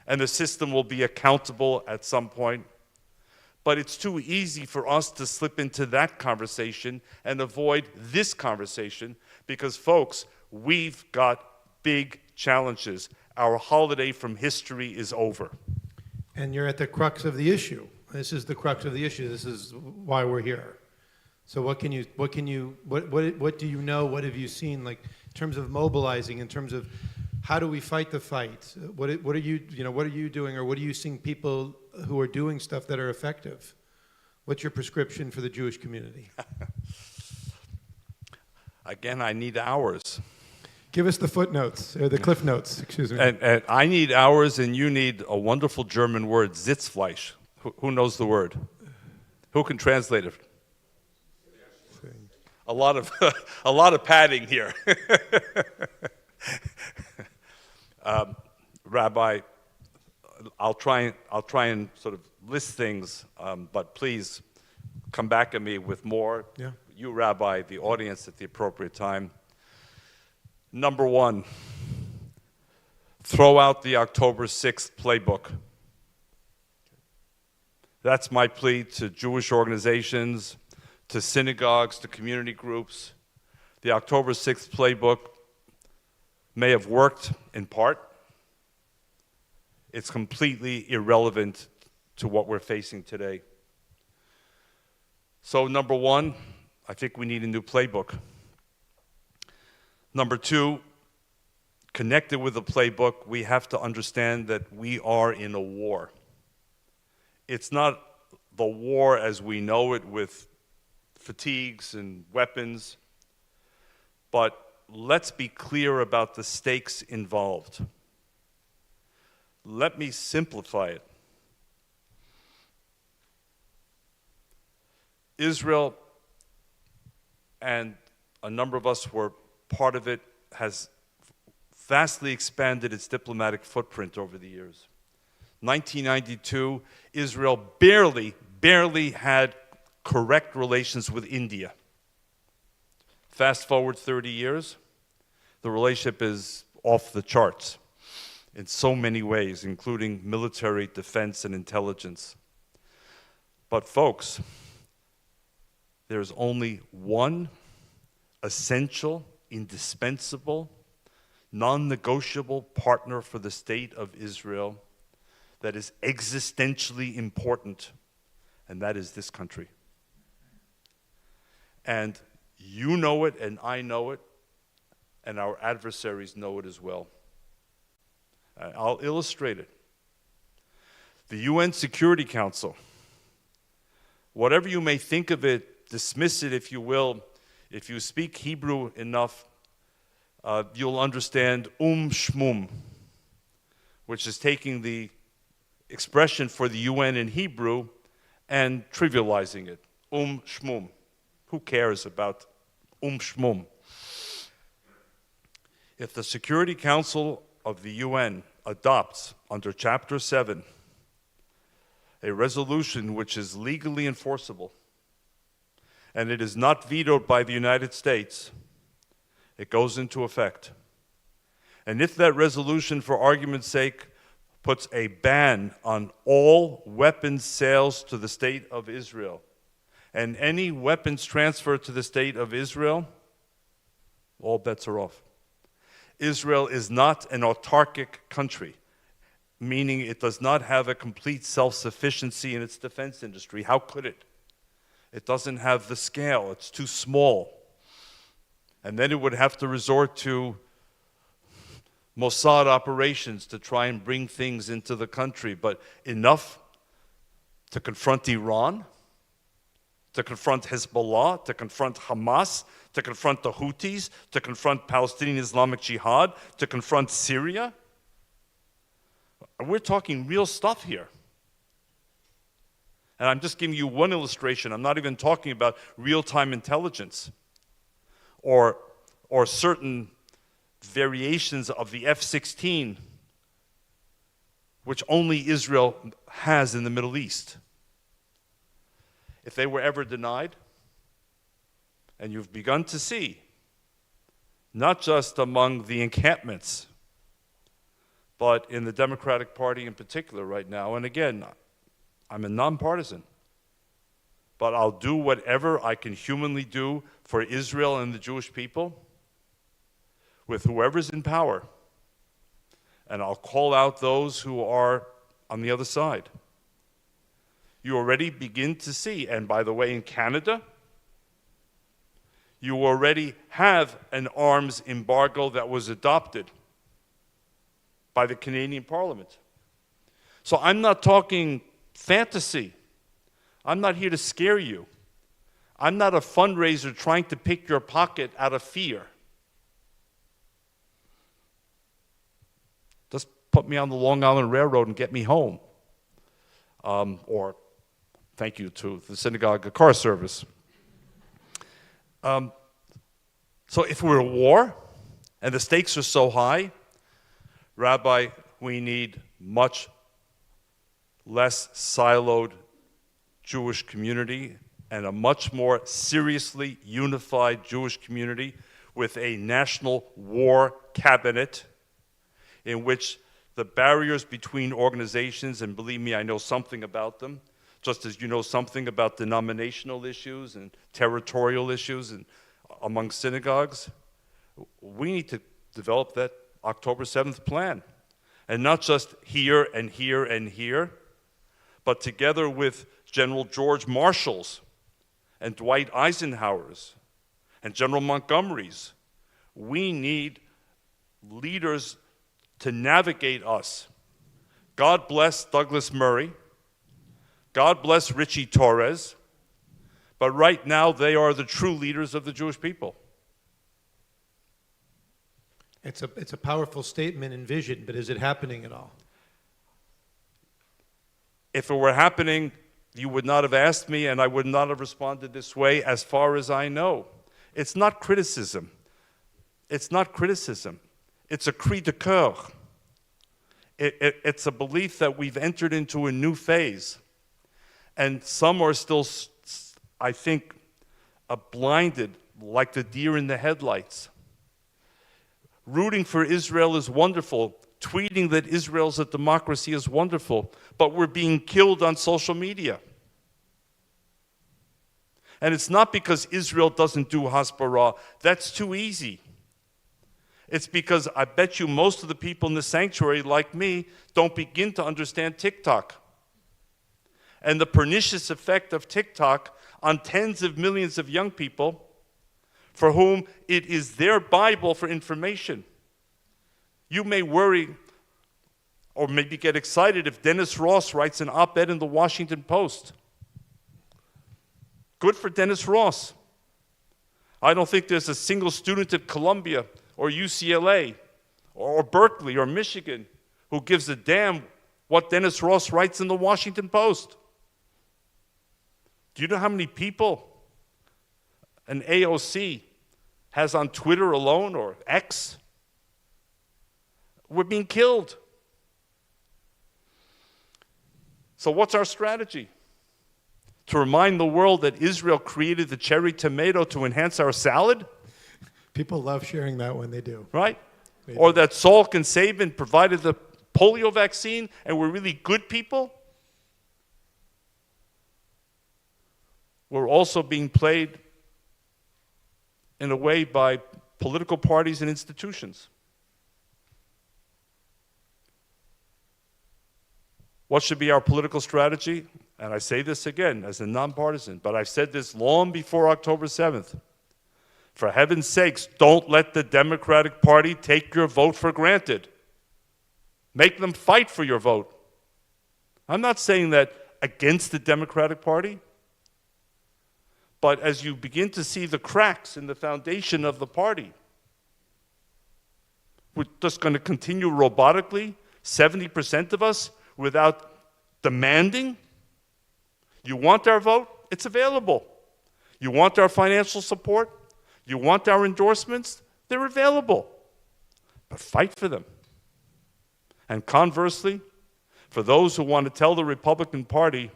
And the system will be accountable at some point. But it's too easy for us to slip into that conversation and avoid this conversation because, folks, we've got big challenges. Our holiday from history is over. And you're at the crux of the issue. This is the crux of the issue. This is why we're here. So what do you know? What have you seen, like in terms of mobilizing, in terms of how do we fight the fight? What are you doing, or what are you seeing people who are doing stuff that are effective? What's your prescription for the Jewish community? Again, I need hours. Give us the footnotes, or the cliff notes, excuse me. And I need hours, and you need a wonderful German word, Sitzfleisch. Who knows the word? Who can translate it? A lot of padding here. Rabbi, I'll try and sort of list things, but please come back at me with more. Yeah. You, Rabbi, the audience at the appropriate time. Number one, throw out the October 6th playbook. That's my plea to Jewish organizations, to synagogues, to community groups. The October 6th playbook may have worked in part. It's completely irrelevant to what we're facing today. So number one, I think we need a new playbook. Number two, connected with the playbook, we have to understand that we are in a war. It's not the war as we know it with fatigues and weapons, but let's be clear about the stakes involved. Let me simplify it. Israel, and a number of us were part of it, has vastly expanded its diplomatic footprint over the years. 1992, Israel barely had correct relations with India. Fast forward 30 years, the relationship is off the charts in so many ways, including military, defense, and intelligence. But folks, there's only one essential, indispensable, non-negotiable partner for the state of Israel that is existentially important, and that is this country. And you know it, and I know it, and our adversaries know it as well. I'll illustrate it. The UN Security Council, whatever you may think of it, dismiss it if you will. If you speak Hebrew enough, you'll understand shmum, which is taking the expression for the UN in Hebrew and trivializing it. Shmum. Who cares about shmum? If the Security Council of the UN adopts under Chapter 7 a resolution which is legally enforceable, and it is not vetoed by the United States, it goes into effect. And if that resolution, for argument's sake, puts a ban on all weapons sales to the state of Israel, and any weapons transfer to the state of Israel, all bets are off. Israel is not an autarkic country, meaning it does not have a complete self-sufficiency in its defense industry. How could it? It doesn't have the scale. It's too small. And then it would have to resort to Mossad operations to try and bring things into the country, but enough to confront Iran, to confront Hezbollah, to confront Hamas, to confront the Houthis, to confront Palestinian Islamic Jihad, to confront Syria. We're talking real stuff here. And I'm just giving you one illustration. I'm not even talking about real-time intelligence or certain variations of the F-16, which only Israel has in the Middle East. If they were ever denied, and you've begun to see, not just among the encampments, but in the Democratic Party in particular right now, and again, I'm a nonpartisan, but I'll do whatever I can humanly do for Israel and the Jewish people with whoever's in power, and I'll call out those who are on the other side. You already begin to see, and by the way, in Canada, you already have an arms embargo that was adopted by the Canadian Parliament. So I'm not talking fantasy. I'm not here to scare you. I'm not a fundraiser trying to pick your pocket out of fear. Just put me on the Long Island Railroad and get me home. Or thank you to the synagogue car service. So if we're at war and the stakes are so high, Rabbi, we need much less siloed Jewish community and a much more seriously unified Jewish community with a national war cabinet in which the barriers between organizations, and believe me, I know something about them, just as you know something about denominational issues and territorial issues and among synagogues, we need to develop that October 7th plan. And not just here and here and here, but together with General George Marshall's and Dwight Eisenhower's and General Montgomery's, we need leaders to navigate us. God bless Douglas Murray. God bless Richie Torres. But right now, they are the true leaders of the Jewish people. It's a powerful statement and vision, but is it happening at all? If it were happening, you would not have asked me, and I would not have responded this way, as far as I know. It's not criticism. It's not criticism. It's a cri de coeur. It's a belief that we've entered into a new phase. And some are still, I think, blinded like the deer in the headlights. Rooting for Israel is wonderful. Tweeting that Israel's a democracy is wonderful. But we're being killed on social media. And it's not because Israel doesn't do Hasbara. That's too easy. It's because I bet you most of the people in the sanctuary, like me, don't begin to understand TikTok. And the pernicious effect of TikTok on tens of millions of young people for whom it is their Bible for information. You may worry or maybe get excited if Dennis Ross writes an op-ed in the Washington Post. Good for Dennis Ross. I don't think there's a single student at Columbia or UCLA or Berkeley or Michigan who gives a damn what Dennis Ross writes in the Washington Post. Do you know how many people an AOC has on Twitter alone or X? We're being killed. So what's our strategy? To remind the world that Israel created the cherry tomato to enhance our salad? People love sharing that when they do. Right? Or that Salk and Sabin provided the polio vaccine and we're really good people? We're also being played in a way by political parties and institutions. What should be our political strategy? And I say this again as a nonpartisan, but I've said this long before October 7th. For heaven's sakes, don't let the Democratic Party take your vote for granted. Make them fight for your vote. I'm not saying that against the Democratic Party, but as you begin to see the cracks in the foundation of the party, we're just going to continue robotically, 70% of us, without demanding. You want our vote? It's available. You want our financial support? You want our endorsements? They're available. But fight for them. And conversely, for those who want to tell the Republican Party,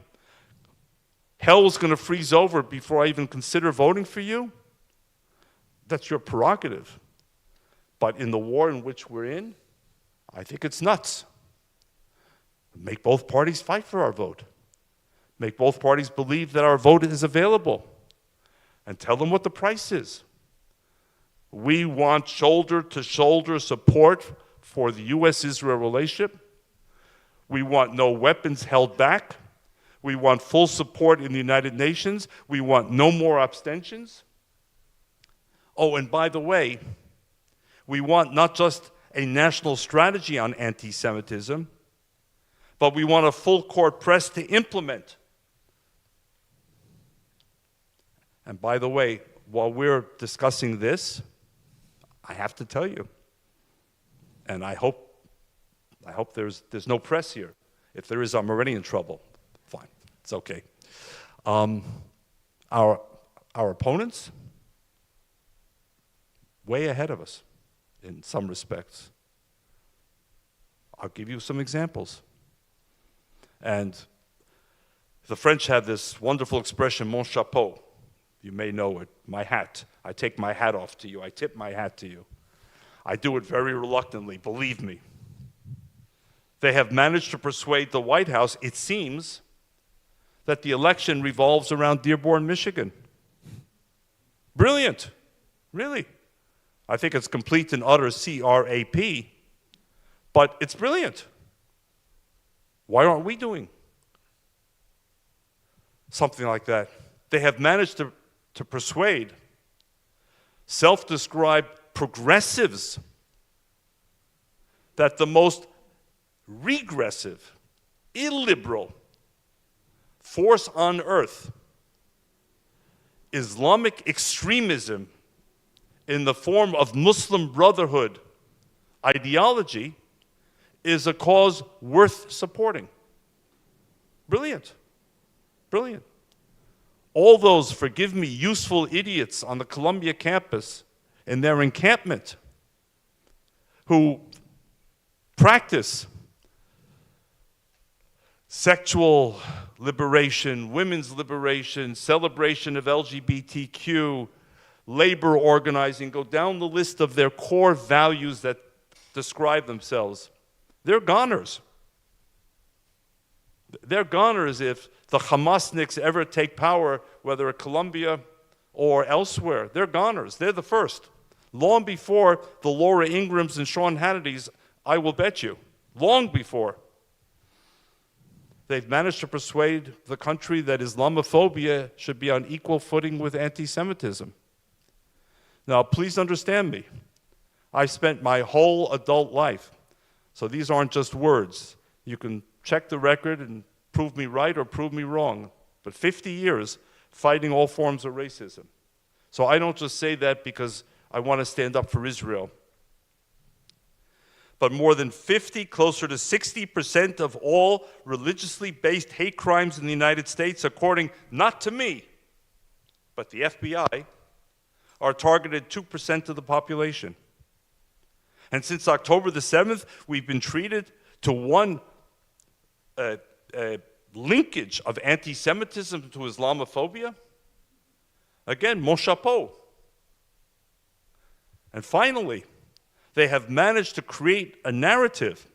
hell is going to freeze over before I even consider voting for you, that's your prerogative. But in the war in which we're in, I think it's nuts. Make both parties fight for our vote. Make both parties believe that our vote is available. And tell them what the price is. We want shoulder-to-shoulder support for the U.S.-Israel relationship. We want no weapons held back. We want full support in the United Nations. We want no more abstentions. Oh, and by the way, we want not just a national strategy on anti-Semitism, but we want a full-court press to implement. And by the way, while we're discussing this, I have to tell you, and I hope there's no press here. If there is, I'm already in trouble. Fine, it's okay. Our opponents, way ahead of us in some respects. I'll give you some examples. And the French have this wonderful expression, mon chapeau. You may know it, my hat. I take my hat off to you. I tip my hat to you. I do it very reluctantly, believe me. They have managed to persuade the White House, it seems, that the election revolves around Dearborn, Michigan. Brilliant, really. I think it's complete and utter CRAP, but it's brilliant. Why aren't we doing something like that? They have managed to persuade self-described progressives that the most regressive, illiberal force on earth, Islamic extremism in the form of Muslim Brotherhood ideology, is a cause worth supporting. Brilliant. Brilliant. All those, forgive me, useful idiots on the Columbia campus in their encampment who practice sexual liberation, women's liberation, celebration of LGBTQ, labor organizing, go down the list of their core values that describe themselves. They're goners. They're goners if the Hamasniks ever take power, whether at Columbia or elsewhere. They're goners. They're the first. Long before the Laura Ingrams and Sean Hannity's, I will bet you. Long before. They've managed to persuade the country that Islamophobia should be on equal footing with anti-Semitism. Now, please understand me. I spent my whole adult life, so these aren't just words. You can check the record and prove me right or prove me wrong, but 50 years fighting all forms of racism. So I don't just say that because I want to stand up for Israel. But more than 50, closer to 60% of all religiously based hate crimes in the United States, according not to me, but the FBI, are targeted 2% of the population. And since October the 7th, we've been treated to one linkage of anti-Semitism to Islamophobia. Again, mon chapeau. And finally, they have managed to create a narrative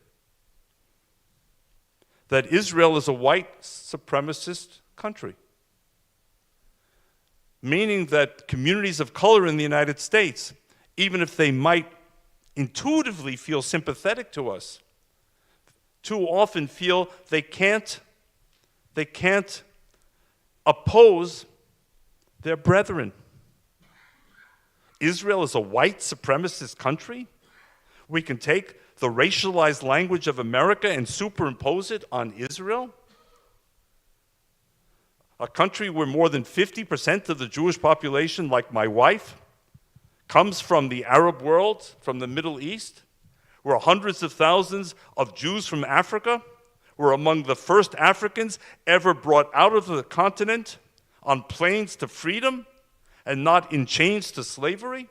that Israel is a white supremacist country, meaning that communities of color in the United States, even if they might intuitively feel sympathetic to us, too often feel they can't oppose their brethren. Israel is a white supremacist country. We can take the racialized language of America and superimpose it on Israel, a country where more than 50% of the Jewish population, like my wife, comes from the Arab world, from the Middle East, where hundreds of thousands of Jews from Africa were among the first Africans ever brought out of the continent on planes to freedom and not in chains to slavery.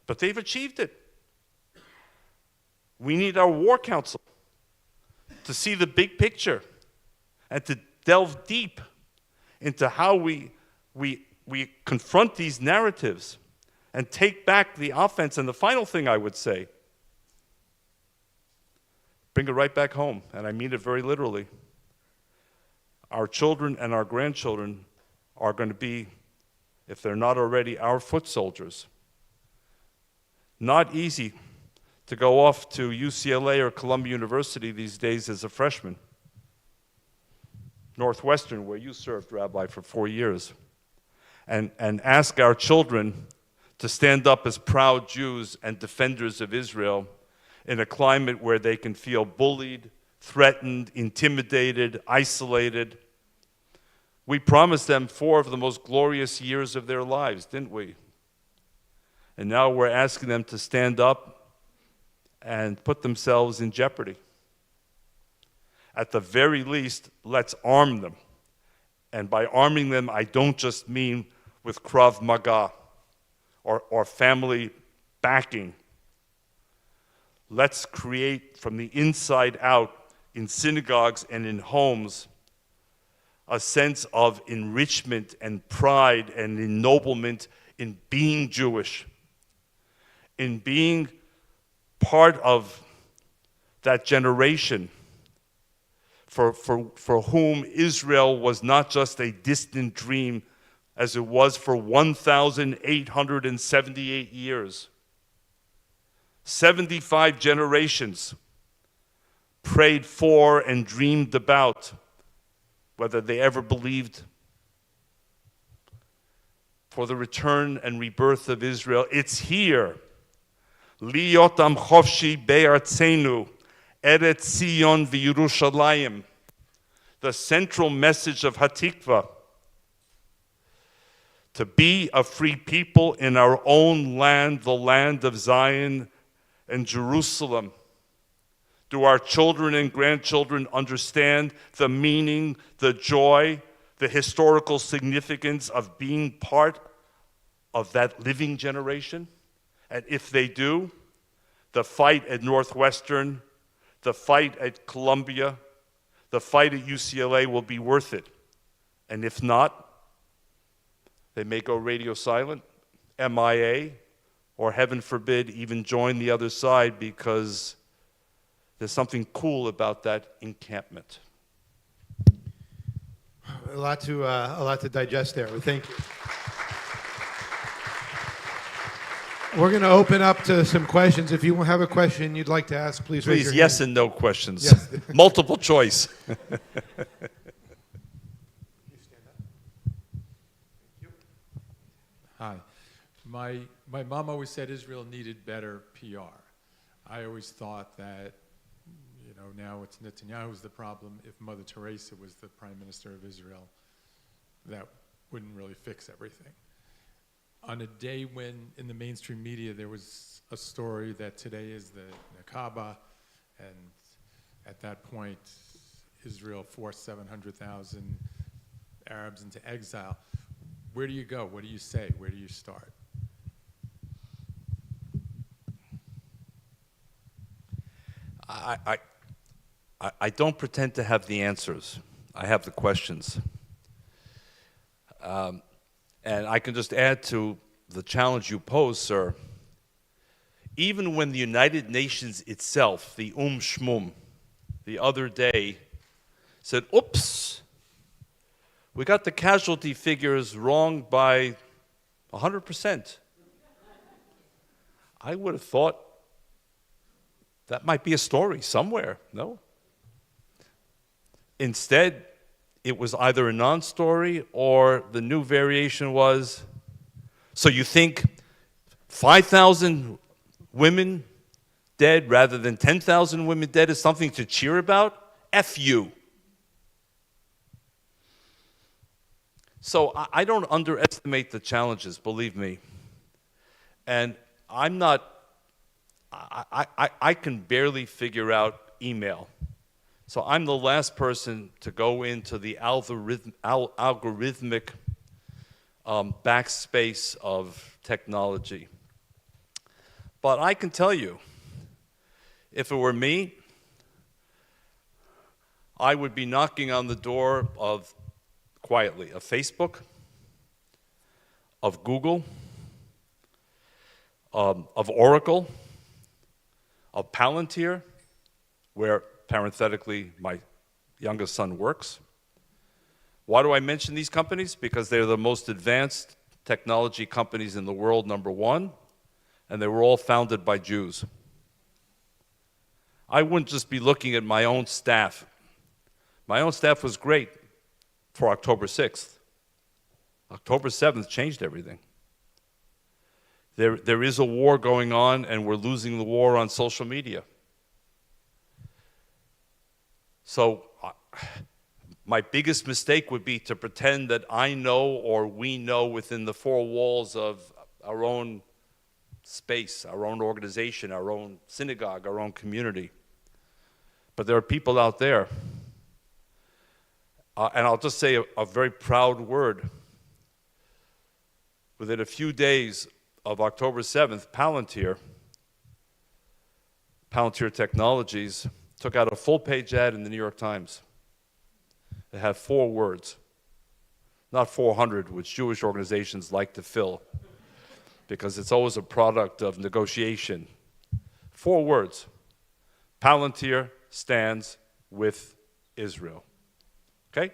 But they've achieved it. We need our war council to see the big picture and to delve deep into how we confront these narratives and take back the offense. And the final thing I would say, bring it right back home, and I mean it very literally. Our children and our grandchildren are going to be, if they're not already, our foot soldiers. Not easy to go off to UCLA or Columbia University these days as a freshman. Northwestern, where you served, Rabbi, for 4 years, and ask our children to stand up as proud Jews and defenders of Israel in a climate where they can feel bullied, threatened, intimidated, isolated. We promised them 4 of the most glorious years of their lives, didn't we? And now we're asking them to stand up and put themselves in jeopardy. At the very least, let's arm them. And by arming them, I don't just mean with Krav Maga or family backing. Let's create from the inside out, in synagogues and in homes, a sense of enrichment and pride and ennoblement in being Jewish, in being part of that generation for whom Israel was not just a distant dream, as it was for 1,878 years. 75 generations prayed for and dreamed about, whether they ever believed, for the return and rebirth of Israel. It's here. Liot am chofshi be'artzenu, Eretz Zion v'Yerushalayim, the central message of Hatikva, to be a free people in our own land, the land of Zion and Jerusalem. Do our children and grandchildren understand the meaning, the joy, the historical significance of being part of that living generation? And if they do, the fight at Northwestern, the fight at Columbia, the fight at UCLA will be worth it. And if not, they may go radio silent, MIA, or heaven forbid, even join the other side, because there's something cool about that encampment. A lot to digest there. Thank you. We're going to open up to some questions. If you have a question you'd like to ask, please raise your Please, yes hand. and no questions. Yes. Multiple choice. Hi. My mom always said Israel needed better PR. I always thought that, you know, now it's Netanyahu's the problem. If Mother Teresa was the Prime Minister of Israel, that wouldn't really fix everything. On a day when in the mainstream media there was a story that today is the Nakaba, and at that point Israel forced 700,000 Arabs into exile, where do you go? What do you say? Where do you start? I don't pretend to have the answers. I have the questions. And I can just add to the challenge you pose, sir. Even when the United Nations itself, the Shmum, the other day said, oops, we got the casualty figures wrong by 100%. I would have thought that might be a story somewhere, no? Instead, it was either a non-story or the new variation was, so you think 5,000 women dead rather than 10,000 women dead is something to cheer about? F you. So I don't underestimate the challenges, believe me. And I'm not, I can barely figure out email. So I'm the last person to go into the algorithmic backspace of technology. But I can tell you, if it were me, I would be knocking on the door of, quietly, of Facebook, of Google, of Oracle, of Palantir, where parenthetically my youngest son works. Why do I mention these companies? Because they're the most advanced technology companies in the world, number one, and they were all founded by Jews. I wouldn't just be looking at my own staff. My own staff was great for October 6th. October 7th changed everything. There is a war going on, and we're losing the war on social media. So my biggest mistake would be to pretend that I know or we know within the four walls of our own space, our own organization, our own synagogue, our own community. But there are people out there. And I'll just say a very proud word. Within a few days of October 7th, Palantir Technologies, took out a full-page ad in the New York Times. It had 4 words, not 400, which Jewish organizations like to fill, because it's always a product of negotiation. 4 words. Palantir stands with Israel. Okay?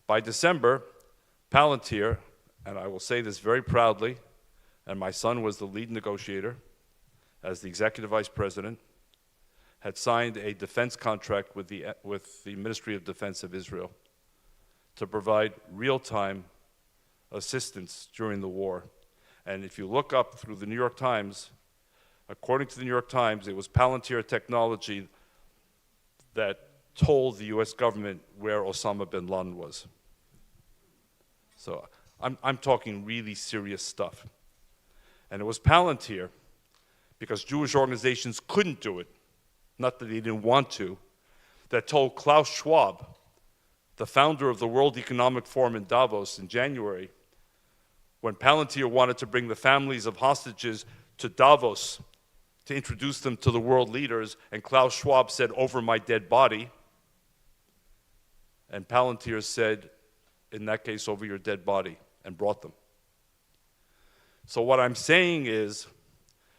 By December, Palantir, and I will say this very proudly, and my son was the lead negotiator as the executive vice president, had signed a defense contract with the Ministry of Defense of Israel to provide real-time assistance during the war. And if you look up through the New York Times, According to the New York Times, it was Palantir Technology that told the US government where Osama bin Laden was. So I'm talking really serious stuff. And it was Palantir, because Jewish organizations couldn't do it, not that they didn't want to, that told Klaus Schwab, the founder of the World Economic Forum in Davos in January, when Palantir wanted to bring the families of hostages to Davos to introduce them to the world leaders, and Klaus Schwab said, "Over my dead body." And Palantir said, in that case, "Over your dead body," and brought them. So what I'm saying is,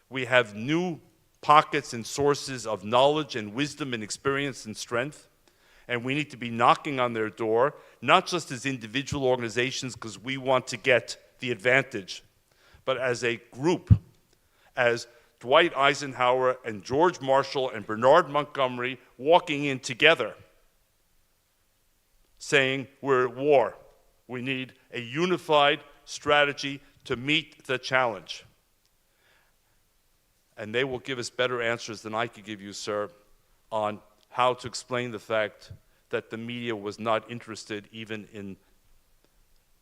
we have new pockets and sources of knowledge and wisdom and experience and strength, and we need to be knocking on their door, not just as individual organizations because we want to get the advantage, but as a group, as Dwight Eisenhower and George Marshall and Bernard Montgomery walking in together, saying we're at war. We need a unified strategy to meet the challenge. And they will give us better answers than I could give you, sir, on how to explain the fact that the media was not interested even in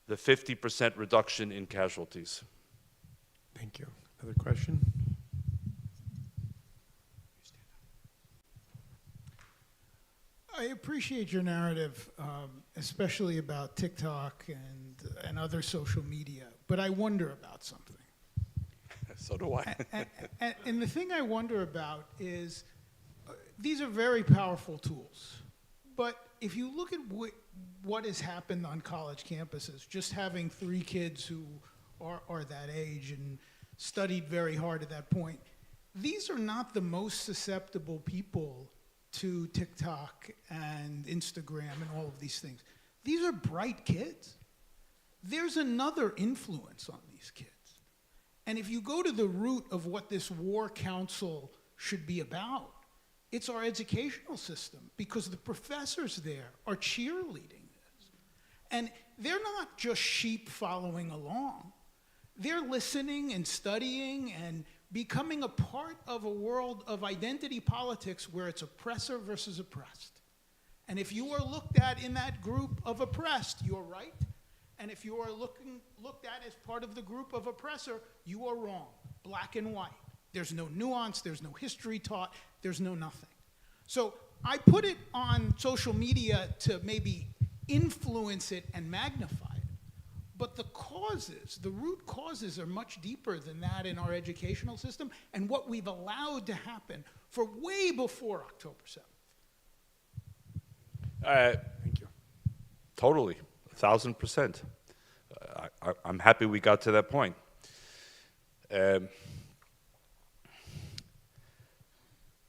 the 50% reduction in casualties. Thank you. Another question? I appreciate your narrative, especially about TikTok and other social media, but I wonder about something. So do I. And the thing I wonder about is, these are very powerful tools, but if you look at what has happened on college campuses, just having 3 kids who are that age and studied very hard at that point, these are not the most susceptible people to TikTok and Instagram and all of these things. These are bright kids. There's another influence on these kids. And if you go to the root of what this war council should be about, it's our educational system, because the professors there are cheerleading this. And they're not just sheep following along. They're listening and studying and becoming a part of a world of identity politics where it's oppressor versus oppressed. And if you are looked at in that group of oppressed, you're right. And if you are looked at as part of the group of oppressor, you are wrong, black and white. There's no nuance, there's no history taught, there's no nothing. So I put it on social media to maybe influence it and magnify it. But the causes, the root causes, are much deeper than that in our educational system and what we've allowed to happen for way before October 7th. Thank you. Totally, 1,000%. I'm happy we got to that point.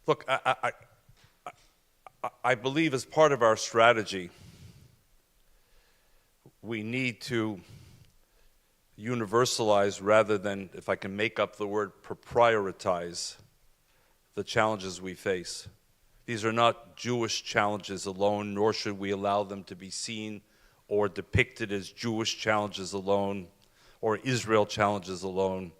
Look, I believe as part of our strategy, we need to universalize rather than, if I can make up the word, prioritize the challenges we face. These are not Jewish challenges alone, nor should we allow them to be seen or depicted as Jewish challenges alone or Israel challenges alone.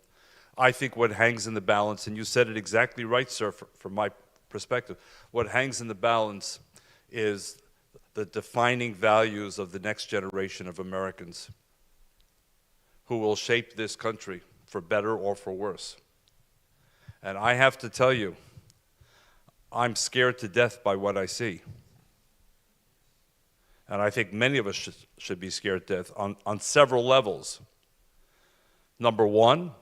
I think what hangs in the balance, and you said it exactly right, sir, from my perspective, what hangs in the balance is the defining values of the next generation of Americans who will shape this country for better or for worse. And I have to tell you, I'm scared to death by what I see. And I think many of us should be scared to death on several levels. Number one,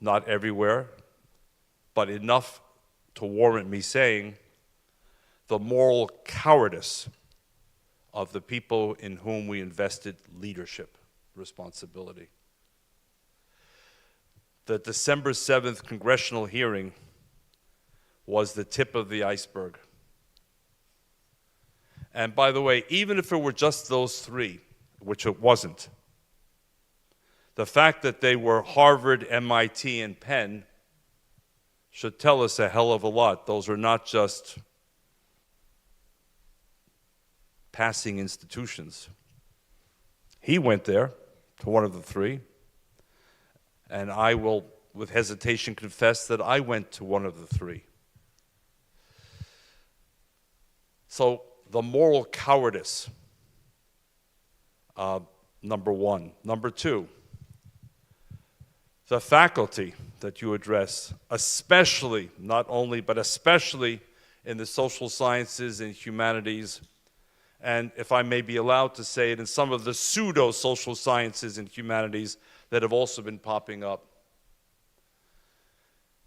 not everywhere, but enough to warrant me saying the moral cowardice of the people in whom we invested leadership responsibility. The December 7th congressional hearing was the tip of the iceberg. And by the way, even if it were just those 3, which it wasn't, the fact that they were Harvard, MIT, and Penn should tell us a hell of a lot. Those are not just passing institutions. He went there to one of the 3, and I will with hesitation confess that I went to one of the three. So the moral cowardice, number one. Number two, the faculty that you address, especially, not only, but especially in the social sciences and humanities, and if I may be allowed to say it, in some of the pseudo-social sciences and humanities that have also been popping up.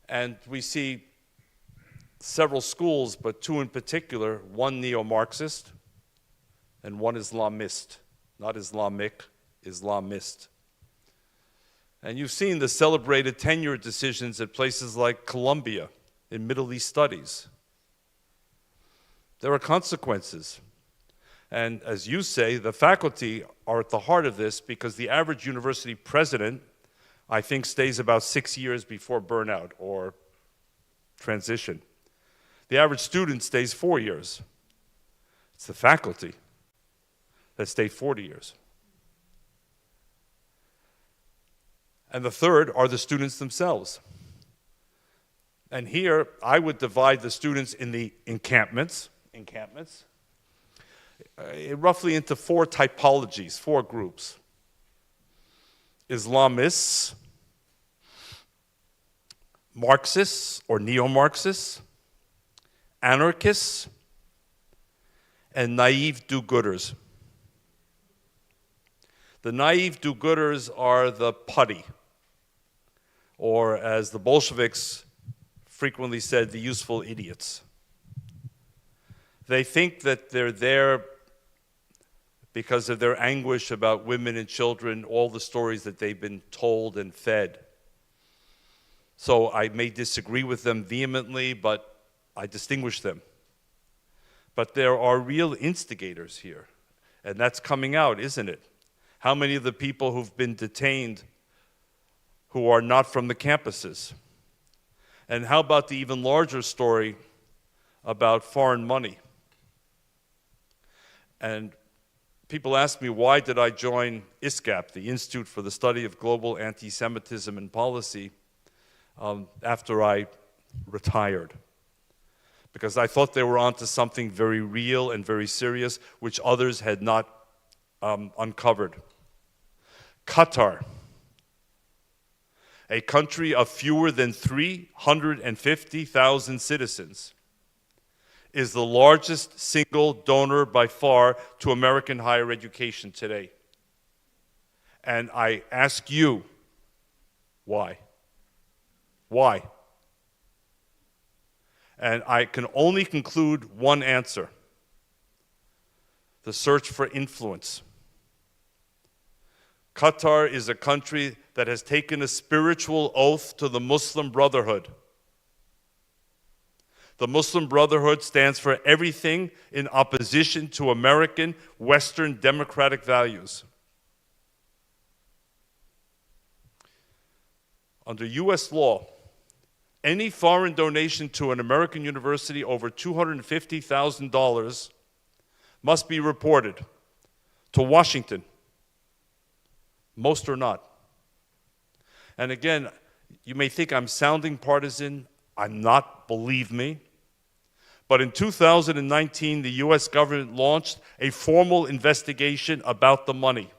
And we see several schools, but two in particular, one neo-Marxist and one Islamist, not Islamic, Islamist. And you've seen the celebrated tenure decisions at places like Columbia in Middle East Studies. There are consequences. And as you say, the faculty are at the heart of this because the average university president, I think, stays about 6 years before burnout or transition. The average student stays 4 years. It's the faculty that stay 40 years. And the third are the students themselves. And here, I would divide the students in the encampments, roughly into four typologies, four groups. Islamists, Marxists or neo-Marxists, anarchists, and naive do-gooders. The naive do-gooders are the putty, or as the Bolsheviks frequently said, the useful idiots. They think that they're there because of their anguish about women and children, all the stories that they've been told and fed. So I may disagree with them vehemently, but I distinguish them. But there are real instigators here, and that's coming out, isn't it? How many of the people who've been detained who are not from the campuses? And how about the even larger story about foreign money? And people ask me, why did I join ISCAP, the Institute for the Study of Global Anti-Semitism and Policy, after I retired? Because I thought they were onto something very real and very serious, which others had not uncovered. Qatar, a country of fewer than 350,000 citizens, is the largest single donor by far to American higher education today. And I ask you, why? Why? And I can only conclude one answer: the search for influence. Qatar is a country that has taken a spiritual oath to the Muslim Brotherhood. The Muslim Brotherhood stands for everything in opposition to American, Western democratic values. Under U.S. law, any foreign donation to an American university over $250,000 must be reported to Washington. Most are not. And again, you may think I'm sounding partisan. I'm not, believe me. But in 2019, the U.S. government launched a formal investigation about the money.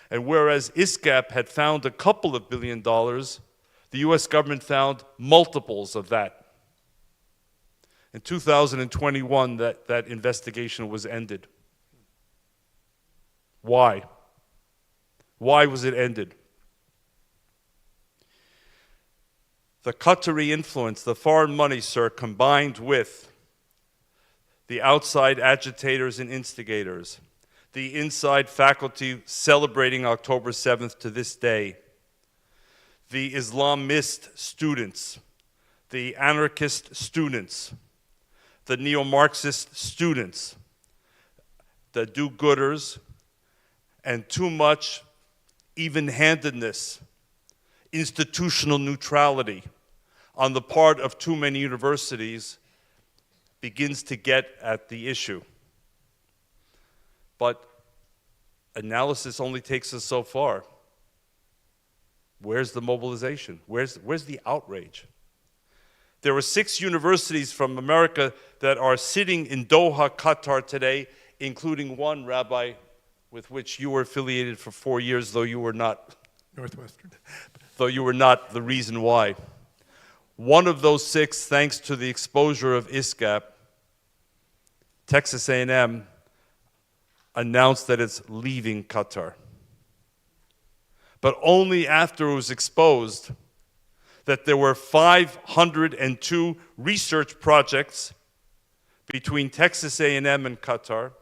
And whereas ISCAP had found a couple of $1 billion, the U.S. government found multiples of that. In 2021, that investigation was ended. Why? Why was it ended? The Qatari influence, the foreign money, sir, combined with the outside agitators and instigators, the inside faculty celebrating October 7th to this day, the Islamist students, the anarchist students, the neo-Marxist students, the do-gooders, and too much even-handedness, institutional neutrality on the part of too many universities begins to get at the issue. But analysis only takes us so far. Where's the mobilization? Where's the outrage? There are 6 universities from America that are sitting in Doha, Qatar today, including one, Rabbi, with which you were affiliated for 4 years, though you were not Northwestern. though you were not the reason why. One of those 6, thanks to the exposure of ISCAP, Texas A&M announced that it's leaving Qatar. But only after it was exposed that there were 502 research projects between Texas A&M and Qatar,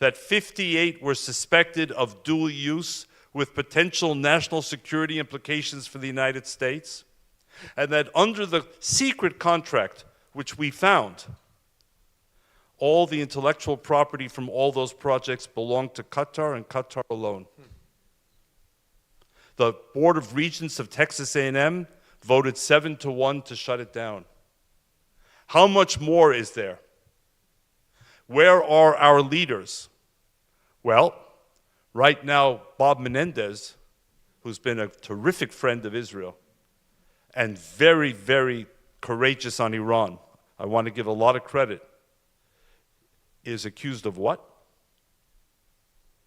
that 58 were suspected of dual use with potential national security implications for the United States, and that under the secret contract, which we found, all the intellectual property from all those projects belonged to Qatar and Qatar alone. The Board of Regents of Texas A&M voted 7-1 to shut it down. How much more is there? Where are our leaders? Well, right now, Bob Menendez, who's been a terrific friend of Israel and very, very courageous on Iran, I want to give a lot of credit, is accused of what?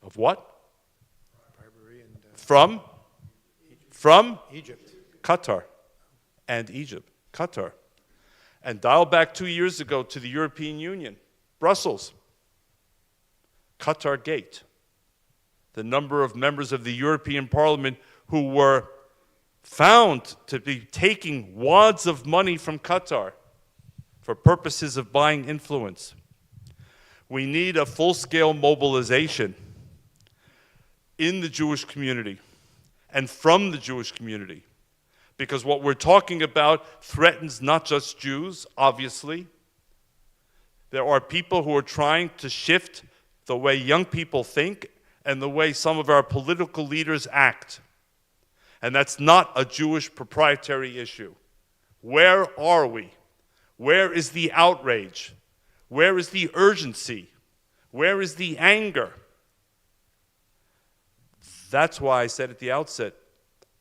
Of what? Bribery and From Egypt. Qatar and Egypt. Qatar. And dial back 2 years ago to the European Union, Brussels, Qatar Gate. The number of members of the European Parliament who were found to be taking wads of money from Qatar for purposes of buying influence. We need a full-scale mobilization in the Jewish community and from the Jewish community, because what we're talking about threatens not just Jews, obviously. There are people who are trying to shift the way young people think and the way some of our political leaders act. And that's not a Jewish proprietary issue. Where are we? Where is the outrage? Where is the urgency? Where is the anger? That's why I said at the outset,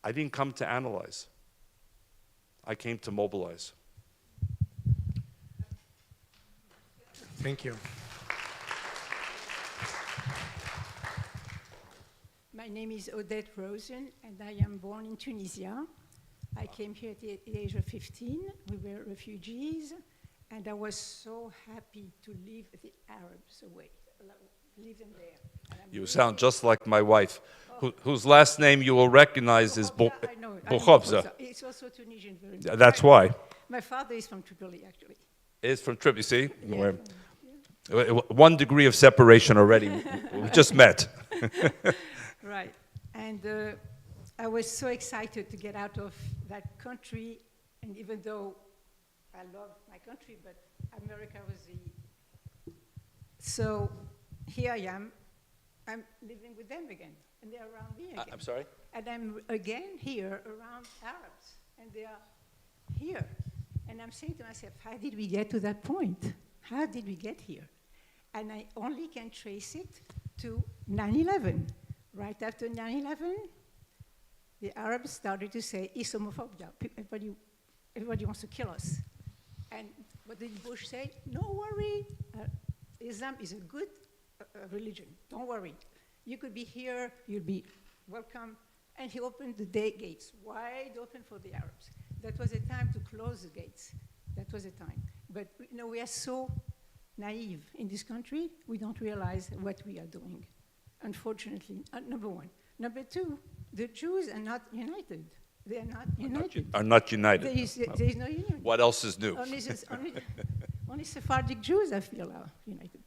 I didn't come to analyze. I came to mobilize. Thank you. My name is Odette Rosen, and I am born in Tunisia. I came here at the age of 15. We were refugees, and I was so happy to leave the Arabs away, leave them there. You sound just like my wife, whose last name you will recognize is I know Boukhobza. It's also Tunisian. Very That's why. My father is from Tripoli, actually. It's from Tripoli, see? Yeah. 1 degree of separation already. We just met. Right. And I was so excited to get out of that country. And even though I love my country, but America was the... So here I am. I'm living with them again. And they're around me again. I'm sorry? And I'm again here around Arabs. And they are here. And I'm saying to myself, how did we get to that point? How did we get here? And I only can trace it to 9/11. Right after 9/11, the Arabs started to say Islamophobia. Everybody wants to kill us. And what did Bush say? No worry, Islam is a good religion. Don't worry. You could be here, you'll be welcome. And he opened the gates wide open for the Arabs. That was a time to close the gates. That was a time. But we are so naive in this country, we don't realize what we are doing. Unfortunately, number one. Number two, the Jews are not united. They are not united. Are not united. There is no union. What else is new? Only Sephardic Jews, I feel, are united.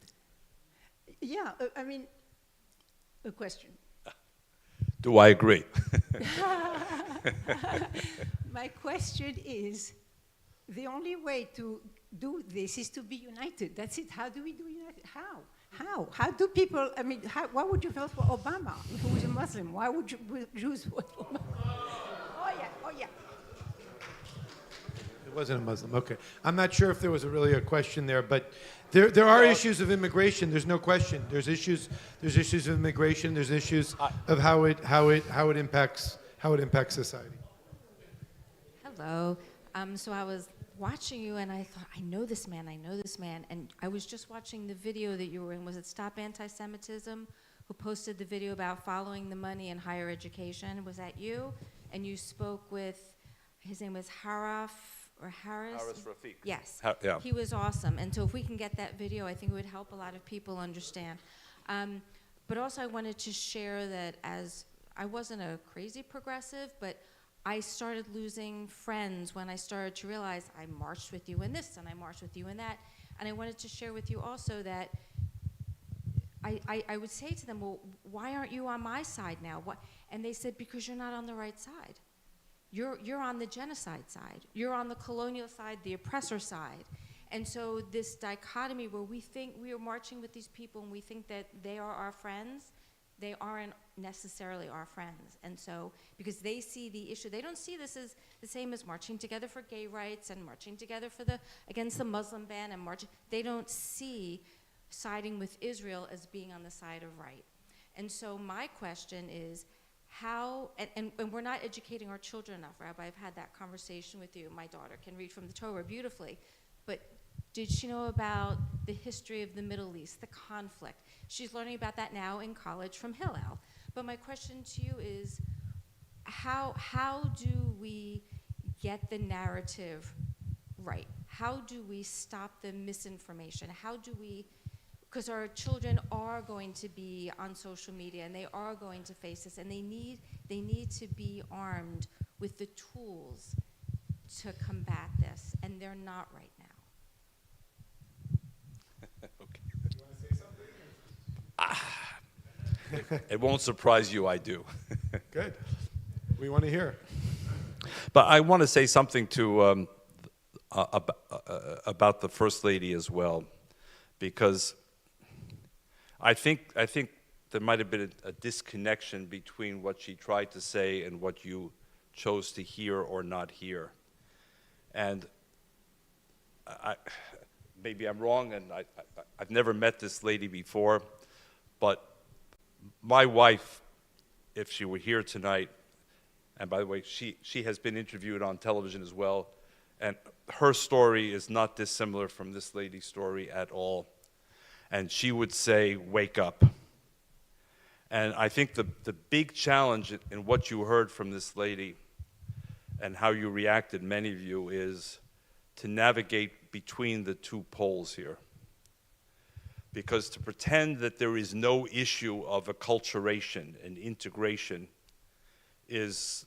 Yeah, a question. Do I agree? My question is, the only way to do this is to be united. That's it. How do we do united? How? How do people, why would you vote for Obama, who is a Muslim? Why would Jews vote for Obama? Oh, yeah. It wasn't a Muslim. Okay. I'm not sure if there was really a question there, but there are issues of immigration. There's no question. There's issues of immigration. There's issues of how it impacts how it impacts society. Hello. So I was watching you and I thought, I know this man. And I was just watching the video that you were in. Was it Stop Anti-Semitism? Who posted the video about following the money in higher education? Was that you? And you spoke with, his name was Harris? Harris Rafiq. Yes. Yeah. He was awesome. And so if we can get that video, I think it would help a lot of people understand. But also I wanted to share that as I wasn't a crazy progressive, but I started losing friends when I started to realize I marched with you in this and I marched with you in that. And I wanted to share with you also that I would say to them, well, why aren't you on my side now? And they said, because you're not on the right side. You're on the genocide side. You're on the colonial side, the oppressor side. And so this dichotomy where we think we are marching with these people and we think that they are our friends, they aren't necessarily our friends. And so, because they see the issue, they don't see this as the same as marching together for gay rights and marching together for against the Muslim ban and marching. They don't see siding with Israel as being on the side of right. And so my question is, how, and we're not educating our children enough, Rabbi, I've had that conversation with you. My daughter can read from the Torah beautifully, but did she know about the history of the Middle East, the conflict? She's learning about that now in college from Hillel. But my question to you is, how do we get the narrative right? How do we stop the misinformation? How do we, because our children are going to be on social media and they are going to face this, and they need to be armed with the tools to combat this, and they're not right now. Okay. You want to say something? It won't surprise you, I do. Good. We want to hear. But I want to say something to about the First Lady as well, because I think there might have been a disconnection between what she tried to say and what you chose to hear or not hear. And maybe I'm wrong, and I've never met this lady before, but my wife, if she were here tonight, and by the way, she has been interviewed on television as well, and her story is not dissimilar from this lady's story at all. And she would say, wake up. And I think the big challenge in what you heard from this lady and how you reacted, many of you, is to navigate between the two poles here. Because to pretend that there is no issue of acculturation and integration is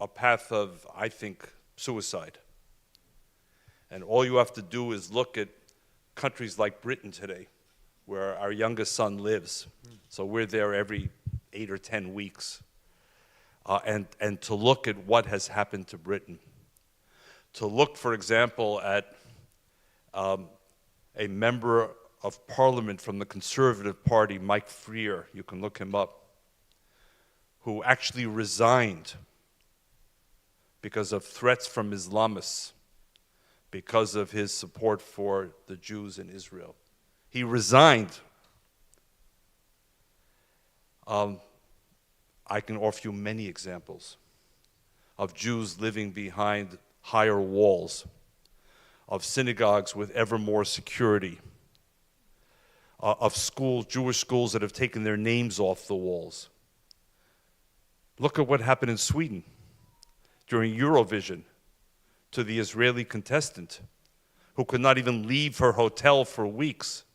a path of, I think, suicide. And all you have to do is look at countries like Britain today, where our youngest son lives. So we're there every 8 or 10 weeks. And to look at what has happened to Britain. To look, for example, at a member of parliament from the Conservative Party, Mike Freer, you can look him up, who actually resigned because of threats from Islamists, because of his support for the Jews in Israel. He resigned. I can offer you many examples of Jews living behind higher walls, of synagogues with ever more security, of schools, Jewish schools that have taken their names off the walls. Look at what happened in Sweden during Eurovision to the Israeli contestant who could not even leave her hotel for weeks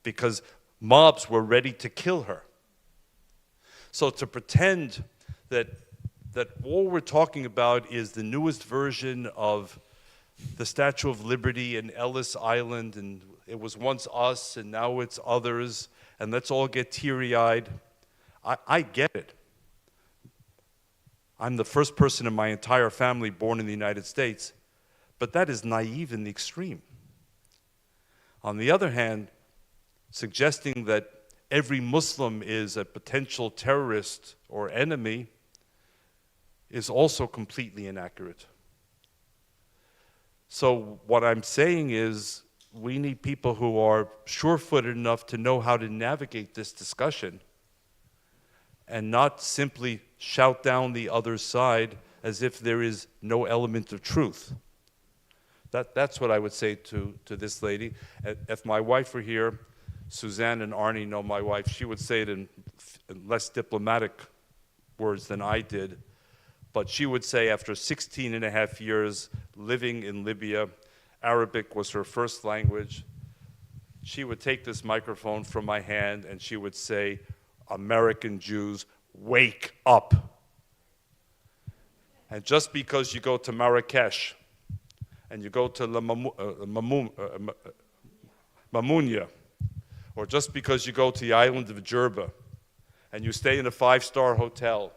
because mobs were ready to kill her. So to pretend that all we're talking about is the newest version of the Statue of Liberty and Ellis Island, and it was once us and now it's others, and let's all get teary-eyed. I get it. I'm the first person in my entire family born in the United States, but that is naive in the extreme. On the other hand, suggesting that every Muslim is a potential terrorist or enemy is also completely inaccurate. So what I'm saying is we need people who are sure-footed enough to know how to navigate this discussion and not simply shout down the other side as if there is no element of truth. That's what I would say to this lady. If my wife were here, Suzanne and Arnie know my wife, she would say it in less diplomatic words than I did, but she would say after 16 and a half years living in Libya, Arabic was her first language. She would take this microphone from my hand and she would say, American Jews, wake up. And just because you go to Marrakesh and you go to Mamounia, or just because you go to the island of Jerba and you stay in a 5-star hotel,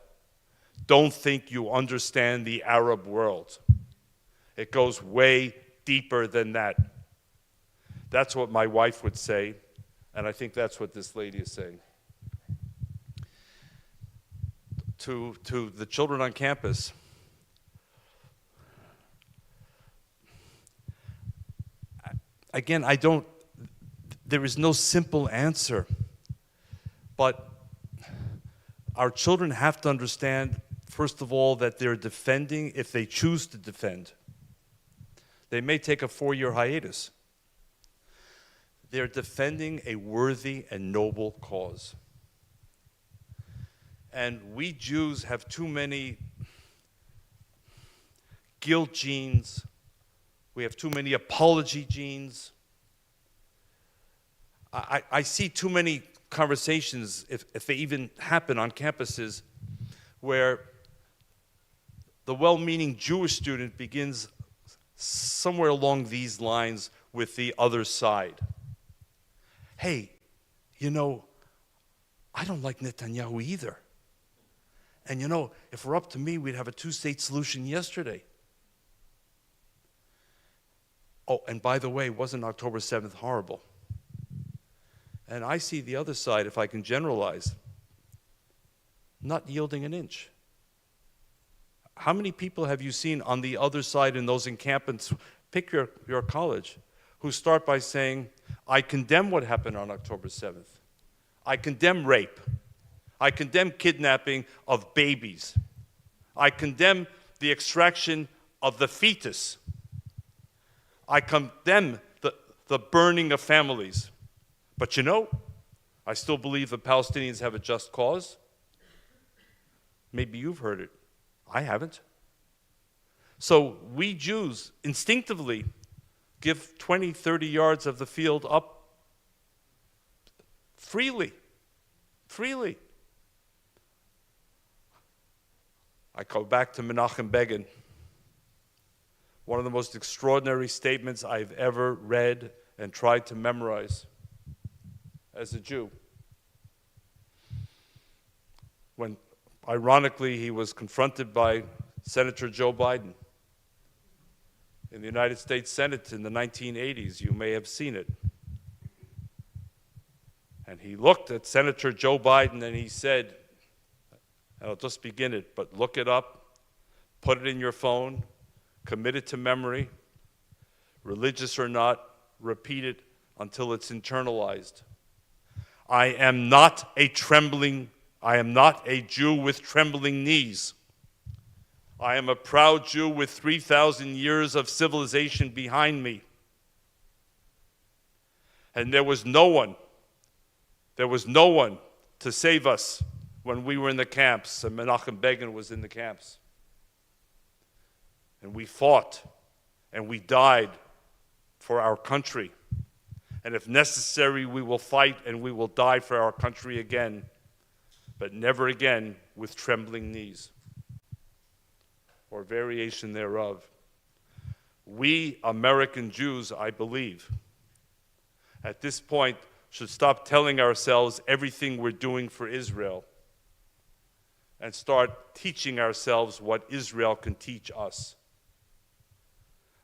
don't think you understand the Arab world. It goes way deeper than that. That's what my wife would say, and I think that's what this lady is saying. To the children on campus, again, there is no simple answer, but our children have to understand, first of all, that they're defending, if they choose to defend. They may take a 4-year hiatus. They're defending a worthy and noble cause. And we Jews have too many guilt genes. We have too many apology genes. I see too many conversations, if they even happen on campuses, where the well-meaning Jewish student begins somewhere along these lines with the other side. Hey, you know, I don't like Netanyahu either. And you know, if we're up to me, we'd have a 2-state solution yesterday. Oh, and by the way, wasn't October 7th horrible? And I see the other side, if I can generalize, not yielding an inch. How many people have you seen on the other side in those encampments, pick your college, who start by saying, I condemn what happened on October 7th. I condemn rape. I condemn kidnapping of babies. I condemn the extraction of the fetus. I condemn the burning of families. But you know, I still believe the Palestinians have a just cause. Maybe you've heard it. I haven't. So we Jews instinctively give 20, 30 yards of the field up freely. Freely. I go back to Menachem Begin. One of the most extraordinary statements I've ever read and tried to memorize as a Jew. When, ironically, he was confronted by Senator Joe Biden in the United States Senate in the 1980s. You may have seen it. And he looked at Senator Joe Biden and he said, and I'll just begin it, but look it up, put it in your phone, commit it to memory, religious or not, repeat it until it's internalized. I am not a Jew with trembling knees. I am a proud Jew with 3,000 years of civilization behind me. And there was no one to save us when we were in the camps, and Menachem Begin was in the camps. And we fought, and we died for our country. And if necessary, we will fight and we will die for our country again, but never again with trembling knees or variation thereof. We American Jews, I believe, at this point should stop telling ourselves everything we're doing for Israel and start teaching ourselves what Israel can teach us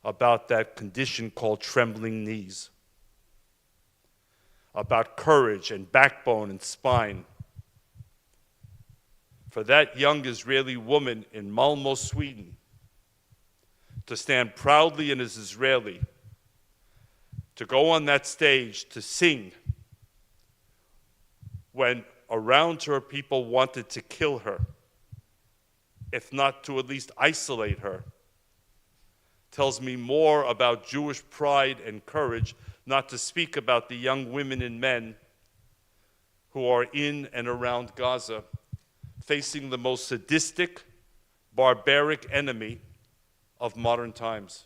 about that condition called trembling knees, about courage and backbone and spine. For that young Israeli woman in Malmö, Sweden, to stand proudly and as Israeli, to go on that stage to sing when around her people wanted to kill her, if not to at least isolate her, tells me more about Jewish pride and courage, not to speak about the young women and men who are in and around Gaza, facing the most sadistic, barbaric enemy of modern times.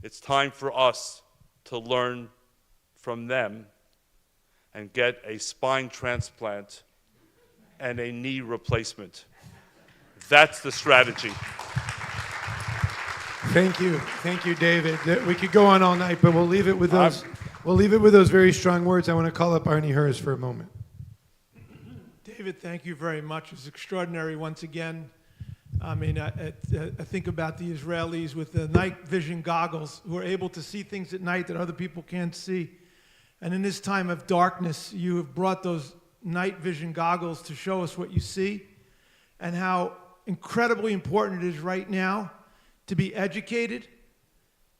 It's time for us to learn from them and get a spine transplant and a knee replacement. That's the strategy. Thank you, David. We could go on all night, but we'll leave it with those. We'll leave it with those very strong words. I want to call up Arnie Herz for a moment. David, thank you very much. It's extraordinary once again. I mean, I think about the Israelis with the night vision goggles who are able to see things at night that other people can't see. And in this time of darkness, you have brought those night vision goggles to show us what you see and how incredibly important it is right now to be educated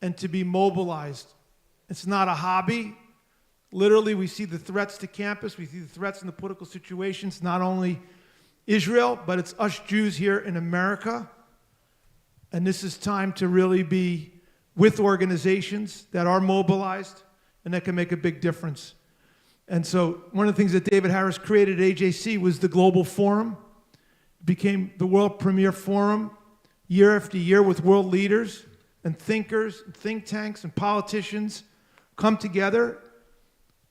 and to be mobilized. It's not a hobby. Literally, we see the threats to campus. We see the threats in the political situations, not only Israel, but it's us Jews here in America. And this is time to really be with organizations that are mobilized and that can make a big difference. And so one of the things that David Harris created at AJC was the Global Forum. It became the world premier forum year after year with world leaders and thinkers, and think tanks, and politicians come together,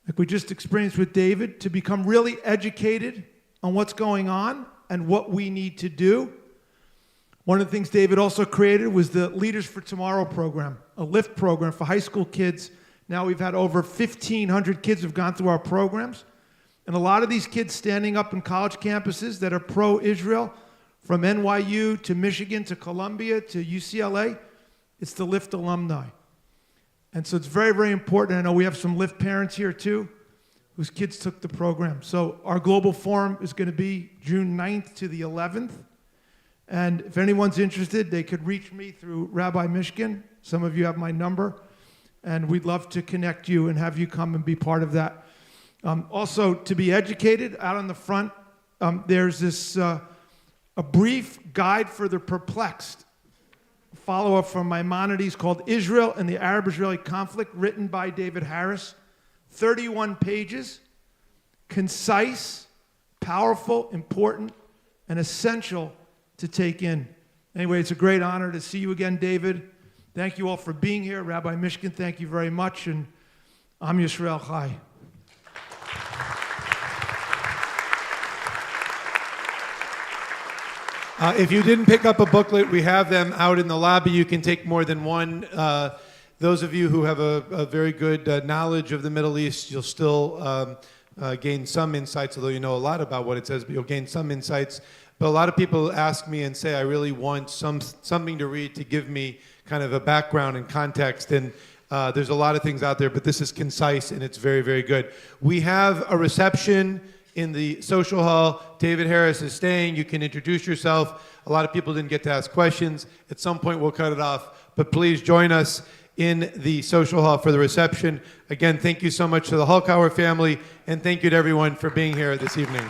like we just experienced with David, to become really educated on what's going on and what we need to do. One of the things David also created was the Leaders for Tomorrow program, a LIFT program for high school kids. Now we've had over 1,500 kids have gone through our programs. And a lot of these kids standing up in college campuses that are pro-Israel, from NYU to Michigan to Columbia to UCLA, it's the LIFT alumni. And so it's very, very important. I know we have some LIFT parents here too, whose kids took the program. So our global forum is going to be June 9th to the 11th. And if anyone's interested, they could reach me through Rabbi Mishkin. Some of you have my number. And we'd love to connect you and have you come and be part of that. Also, to be educated, out on the front, there's this a brief guide for the perplexed, follow-up from Maimonides called Israel and the Arab-Israeli Conflict, written by David Harris. 31 pages, concise, powerful, important, and essential to take in. Anyway, it's a great honor to see you again, David. Thank you all for being here. Rabbi Mishkin, thank you very much. And Am Yisrael Chai. If you didn't pick up a booklet, we have them out in the lobby. You can take more than one. Those of you who have a very good knowledge of the Middle East, you'll still gain some insights, although you know a lot about what it says, but you'll gain some insights. But a lot of people ask me and say, I really want something to read to give me kind of a background and context. And there's a lot of things out there, but this is concise and it's very, very good. We have a reception in the social hall. David Harris is staying. You can introduce yourself. A lot of people didn't get to ask questions. At some point, we'll cut it off. But please join us in the social hall for the reception. Again, thank you so much to the Hulkauer family, and thank you to everyone for being here this evening.